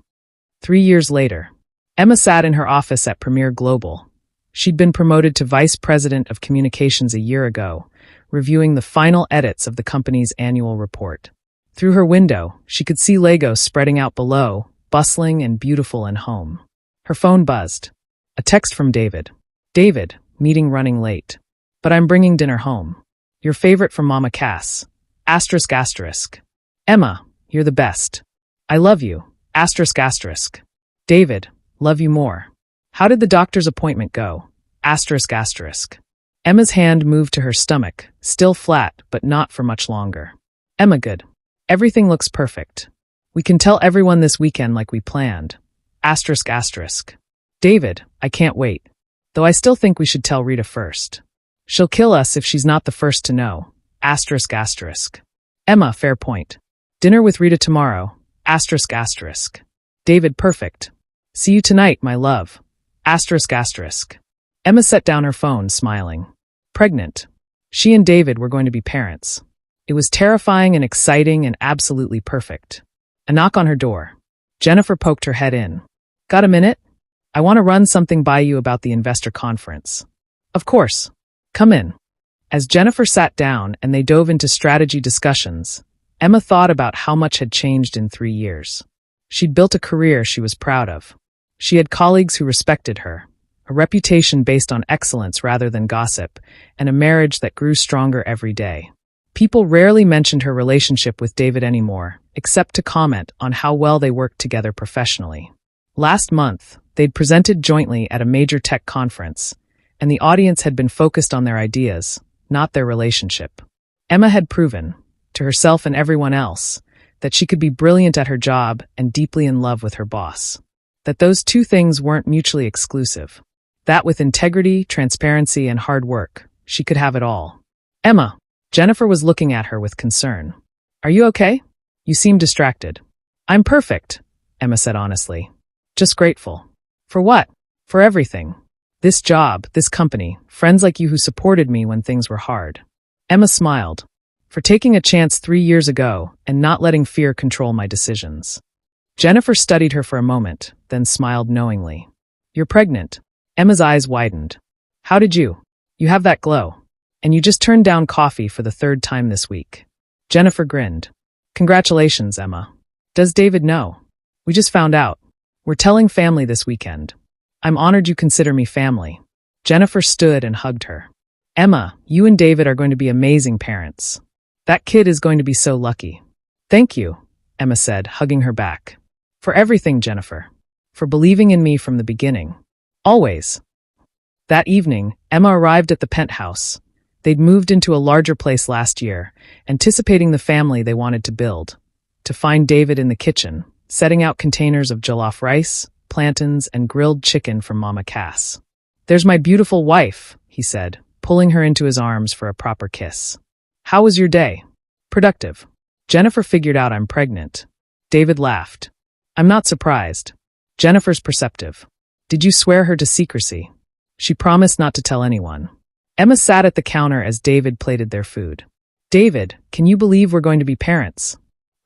3 years later, Emma sat in her office at Premier Global. She'd been promoted to Vice President of Communications a year ago, reviewing the final edits of the company's annual report. Through her window, she could see Lagos spreading out below, bustling and beautiful and home. Her phone buzzed. A text from David. David, meeting running late. But I'm bringing dinner home. Your favorite from Mama Cass. Asterisk asterisk. Emma, you're the best. I love you. Asterisk asterisk. David, love you more. How did the doctor's appointment go? Asterisk asterisk. Emma's hand moved to her stomach, still flat, but not for much longer. Emma, good. Everything looks perfect. We can tell everyone this weekend like we planned. Asterisk asterisk. David, I can't wait. Though I still think we should tell Rita first. She'll kill us if she's not the first to know. Asterisk asterisk. Emma, fair point. Dinner with Rita tomorrow. Asterisk asterisk. David, perfect. See you tonight, my love. Asterisk asterisk. Emma set down her phone, smiling. Pregnant. She and David were going to be parents. It was terrifying and exciting and absolutely perfect. A knock on her door. Jennifer poked her head in. Got a minute? I want to run something by you about the investor conference. Of course. Come in. As Jennifer sat down and they dove into strategy discussions, Emma thought about how much had changed in 3 years. She'd built a career she was proud of. She had colleagues who respected her, a reputation based on excellence rather than gossip, and a marriage that grew stronger every day. People rarely mentioned her relationship with David anymore, except to comment on how well they worked together professionally. Last month, they'd presented jointly at a major tech conference, and the audience had been focused on their ideas, not their relationship. Emma had proven, to herself and everyone else, that she could be brilliant at her job and deeply in love with her boss. That those two things weren't mutually exclusive. That with integrity, transparency, and hard work, she could have it all. Emma. Jennifer was looking at her with concern. Are you okay? You seem distracted. I'm perfect, Emma said honestly. Just grateful. For what? For everything. This job, this company, friends like you who supported me when things were hard. Emma smiled. For taking a chance 3 years ago and not letting fear control my decisions. Jennifer studied her for a moment, then smiled knowingly. You're pregnant. Emma's eyes widened. How did you? You have that glow. And you just turned down coffee for the 3rd time this week. Jennifer grinned. Congratulations, Emma. Does David know? We just found out. We're telling family this weekend. I'm honored you consider me family. Jennifer stood and hugged her. Emma, you and David are going to be amazing parents. That kid is going to be so lucky. Thank you, Emma said, hugging her back. For everything, Jennifer. For believing in me from the beginning. Always. That evening, Emma arrived at the penthouse. They'd moved into a larger place last year, anticipating the family they wanted to build. To find David in the kitchen, setting out containers of jollof rice, plantains, and grilled chicken from Mama Cass. There's my beautiful wife, he said, pulling her into his arms for a proper kiss. How was your day? Productive. Jennifer figured out I'm pregnant. David laughed. I'm not surprised. Jennifer's perceptive. Did you swear her to secrecy? She promised not to tell anyone. Emma sat at the counter as David plated their food. David, can you believe we're going to be parents?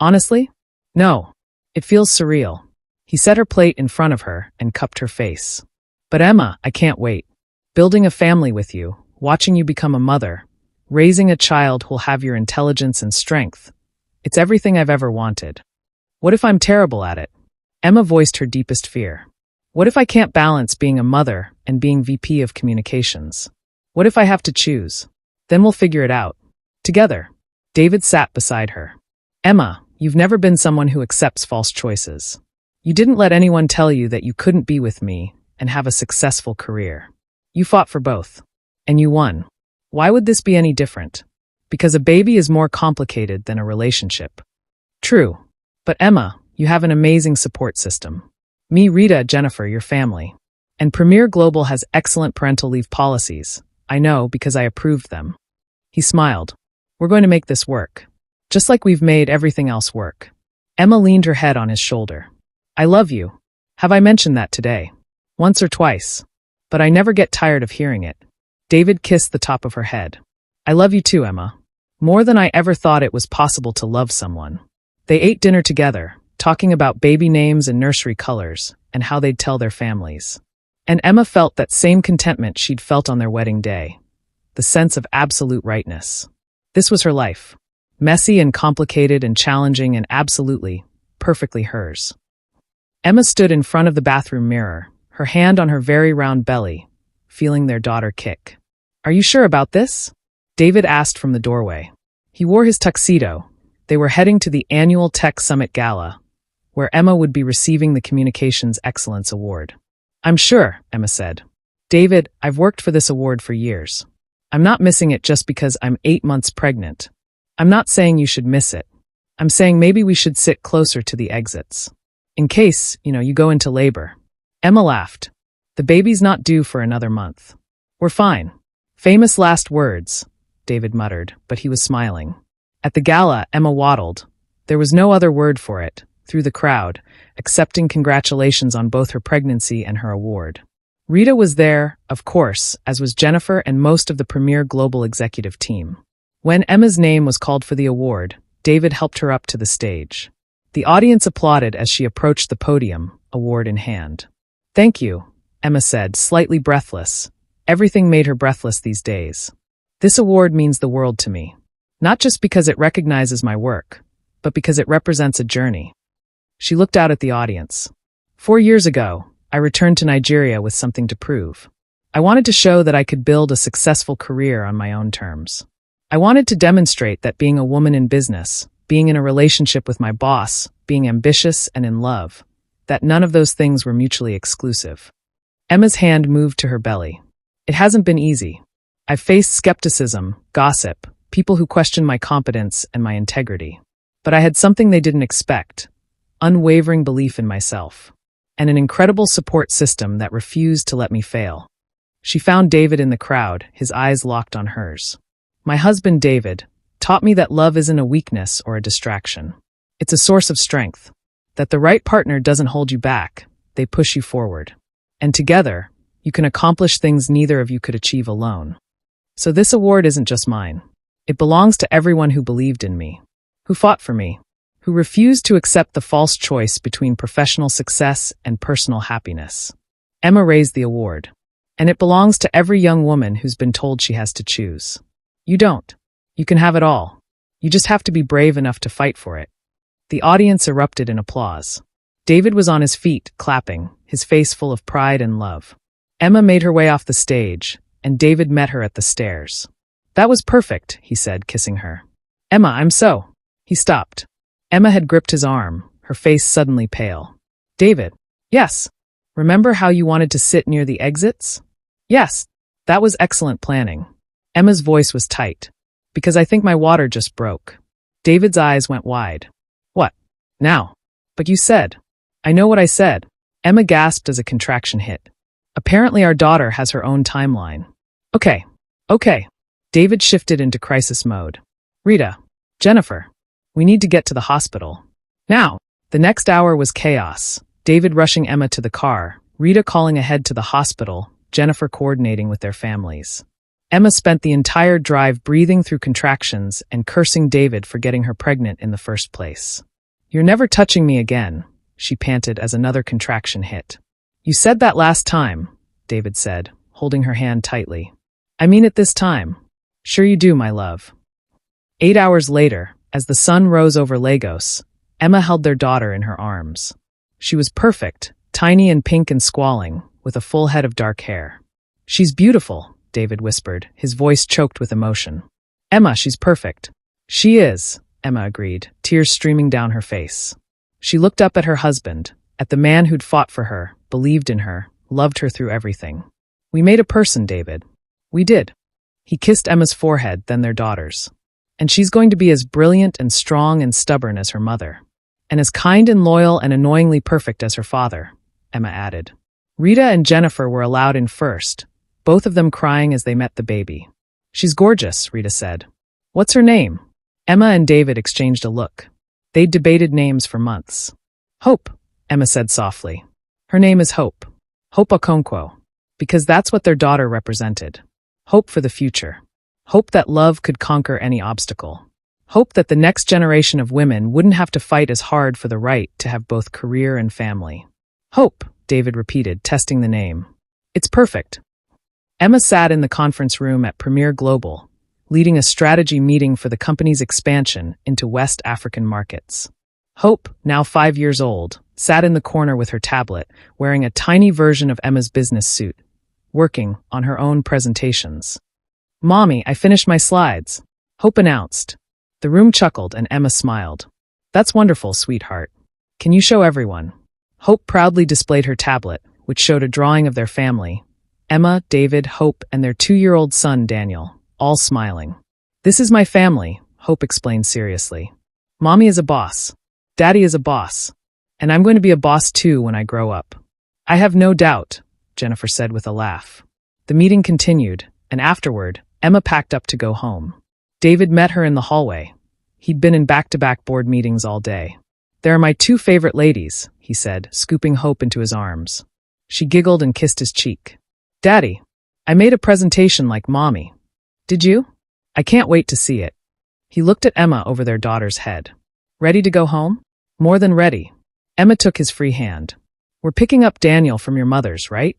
Honestly? No. It feels surreal. He set her plate in front of her and cupped her face. But Emma, I can't wait. Building a family with you, watching you become a mother, raising a child who'll have your intelligence and strength. It's everything I've ever wanted. What if I'm terrible at it? Emma voiced her deepest fear. What if I can't balance being a mother and being VP of communications? What if I have to choose? Then we'll figure it out. Together. David sat beside her. Emma, you've never been someone who accepts false choices. You didn't let anyone tell you that you couldn't be with me and have a successful career. You fought for both. And you won. Why would this be any different? Because a baby is more complicated than a relationship. True. But Emma, you have an amazing support system. Me, Rita, Jennifer, your family. And Premier Global has excellent parental leave policies. I know because I approved them. He smiled. We're going to make this work. Just like we've made everything else work. Emma leaned her head on his shoulder. I love you. Have I mentioned that today? Once or twice. But I never get tired of hearing it. David kissed the top of her head. I love you too, Emma. More than I ever thought it was possible to love someone. They ate dinner together, talking about baby names and nursery colors, and how they'd tell their families. And Emma felt that same contentment she'd felt on their wedding day. The sense of absolute rightness. This was her life. Messy and complicated and challenging and absolutely, perfectly hers. Emma stood in front of the bathroom mirror, her hand on her very round belly, feeling their daughter kick. Are you sure about this? David asked from the doorway. He wore his tuxedo. They were heading to the annual Tech Summit Gala, where Emma would be receiving the Communications Excellence Award. I'm sure, Emma said. David, I've worked for this award for years. I'm not missing it just because I'm 8 months pregnant. I'm not saying you should miss it. I'm saying maybe we should sit closer to the exits. In case, you go into labor. Emma laughed. The baby's not due for another month. We're fine. Famous last words, David muttered, but he was smiling. At the gala, Emma waddled. There was no other word for it, through the crowd, accepting congratulations on both her pregnancy and her award. Rita was there, of course, as was Jennifer and most of the premier global executive team. When Emma's name was called for the award, David helped her up to the stage. The audience applauded as she approached the podium, award in hand. Thank you, Emma said, slightly breathless. Everything made her breathless these days. This award means the world to me. Not just because it recognizes my work, but because it represents a journey. She looked out at the audience. 4 years ago, I returned to Nigeria with something to prove. I wanted to show that I could build a successful career on my own terms. I wanted to demonstrate that being a woman in business, being in a relationship with my boss, being ambitious and in love, that none of those things were mutually exclusive. Emma's hand moved to her belly. It hasn't been easy. I've faced skepticism, gossip, people who questioned my competence and my integrity. But I had something they didn't expect, unwavering belief in myself, and an incredible support system that refused to let me fail. She found David in the crowd, his eyes locked on hers. My husband, David, taught me that love isn't a weakness or a distraction. It's a source of strength. That the right partner doesn't hold you back, they push you forward. And together, you can accomplish things neither of you could achieve alone. So this award isn't just mine. It belongs to everyone who believed in me, who fought for me, who refused to accept the false choice between professional success and personal happiness. Emma raised the award. And it belongs to every young woman who's been told she has to choose. You don't. You can have it all. You just have to be brave enough to fight for it. The audience erupted in applause. David was on his feet, clapping, his face full of pride and love. Emma made her way off the stage, and David met her at the stairs. That was perfect, he said, kissing her. Emma, I'm so. He stopped. Emma had gripped his arm, her face suddenly pale. David. Yes. Remember how you wanted to sit near the exits? Yes. That was excellent planning. Emma's voice was tight. Because I think my water just broke. David's eyes went wide. What? Now? But you said. I know what I said. Emma gasped as a contraction hit. Apparently our daughter has her own timeline. Okay. David shifted into crisis mode. Rita. Jennifer. We need to get to the hospital. Now. The next hour was chaos. David rushing Emma to the car, Rita calling ahead to the hospital, Jennifer coordinating with their families. Emma spent the entire drive breathing through contractions and cursing David for getting her pregnant in the first place. You're never touching me again, she panted as another contraction hit. You said that last time, David said, holding her hand tightly. I mean it this time. Sure you do, my love. 8 hours later, as the sun rose over Lagos, Emma held their daughter in her arms. She was perfect, tiny and pink and squalling, with a full head of dark hair. She's beautiful, David whispered, his voice choked with emotion. Emma, she's perfect. She is, Emma agreed, tears streaming down her face. She looked up at her husband, at the man who'd fought for her, believed in her, loved her through everything. We made a person, David. We did. He kissed Emma's forehead, then their daughter's. And she's going to be as brilliant and strong and stubborn as her mother. And as kind and loyal and annoyingly perfect as her father, Emma added. Rita and Jennifer were allowed in first, both of them crying as they met the baby. She's gorgeous, Rita said. What's her name? Emma and David exchanged a look. They'd debated names for months. Hope, Emma said softly. Her name is Hope. Hope Okonkwo. Because that's what their daughter represented. Hope for the future. Hope that love could conquer any obstacle. Hope that the next generation of women wouldn't have to fight as hard for the right to have both career and family. Hope, David repeated, testing the name. It's perfect. Emma sat in the conference room at Premier Global, leading a strategy meeting for the company's expansion into West African markets. Hope, now 5 years old, sat in the corner with her tablet, wearing a tiny version of Emma's business suit, working on her own presentations. Mommy, I finished my slides, Hope announced. The room chuckled and Emma smiled. That's wonderful, sweetheart. Can you show everyone? Hope proudly displayed her tablet, which showed a drawing of their family. Emma, David, Hope, and their 2-year-old son, Daniel, all smiling. This is my family, Hope explained seriously. Mommy is a boss. Daddy is a boss. And I'm going to be a boss too when I grow up. I have no doubt, Jennifer said with a laugh. The meeting continued, and afterward, Emma packed up to go home. David met her in the hallway. He'd been in back-to-back board meetings all day. There are my 2 favorite ladies, he said, scooping Hope into his arms. She giggled and kissed his cheek. Daddy, I made a presentation like Mommy. Did you? I can't wait to see it. He looked at Emma over their daughter's head. Ready to go home? More than ready. Emma took his free hand. We're picking up Daniel from your mother's, right?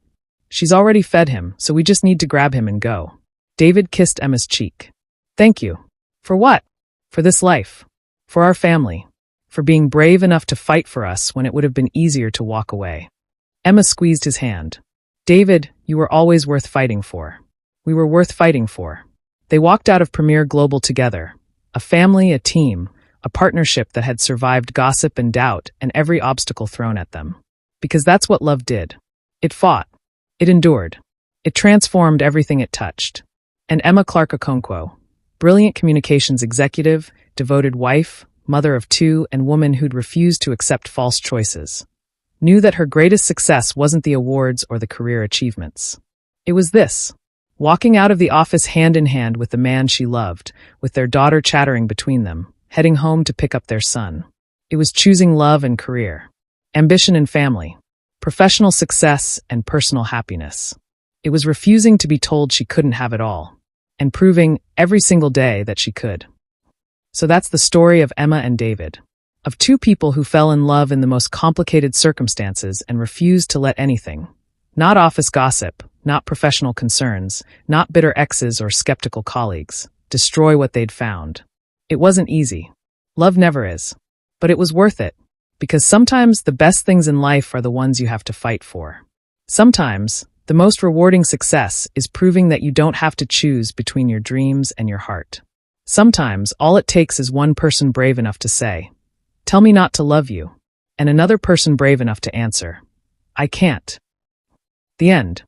She's already fed him, so we just need to grab him and go. David kissed Emma's cheek. Thank you. For what? For this life. For our family. For being brave enough to fight for us when it would have been easier to walk away. Emma squeezed his hand. David, you were always worth fighting for. We were worth fighting for. They walked out of Premier Global together. A family, a team, a partnership that had survived gossip and doubt and every obstacle thrown at them. Because that's what love did. It fought. It endured. It transformed everything it touched. And Emma Clark Okonkwo, brilliant communications executive, devoted wife, mother of 2, and woman who'd refused to accept false choices, knew that her greatest success wasn't the awards or the career achievements. It was this. Walking out of the office hand in hand with the man she loved, with their daughter chattering between them, heading home to pick up their son. It was choosing love and career, ambition and family, professional success and personal happiness. It was refusing to be told she couldn't have it all, and proving every single day that she could. So that's the story of Emma and David, of 2 people who fell in love in the most complicated circumstances and refused to let anything, not office gossip, not professional concerns, not bitter exes or skeptical colleagues, destroy what they'd found. It wasn't easy. Love never is. But it was worth it, because sometimes the best things in life are the ones you have to fight for. Sometimes, the most rewarding success is proving that you don't have to choose between your dreams and your heart. Sometimes, all it takes is one person brave enough to say, "Tell me not to love you," and another person brave enough to answer, "I can't." The end.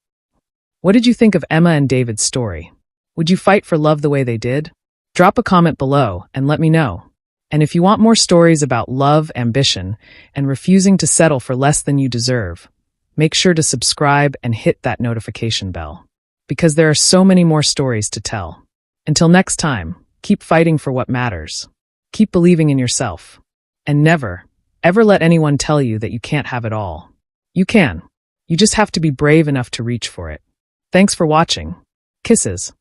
What did you think of Emma and David's story? Would you fight for love the way they did? Drop a comment below and let me know. And if you want more stories about love, ambition, and refusing to settle for less than you deserve, make sure to subscribe and hit that notification bell. Because there are so many more stories to tell. Until next time, keep fighting for what matters. Keep believing in yourself. And never, ever let anyone tell you that you can't have it all. You can. You just have to be brave enough to reach for it. Thanks for watching. Kisses.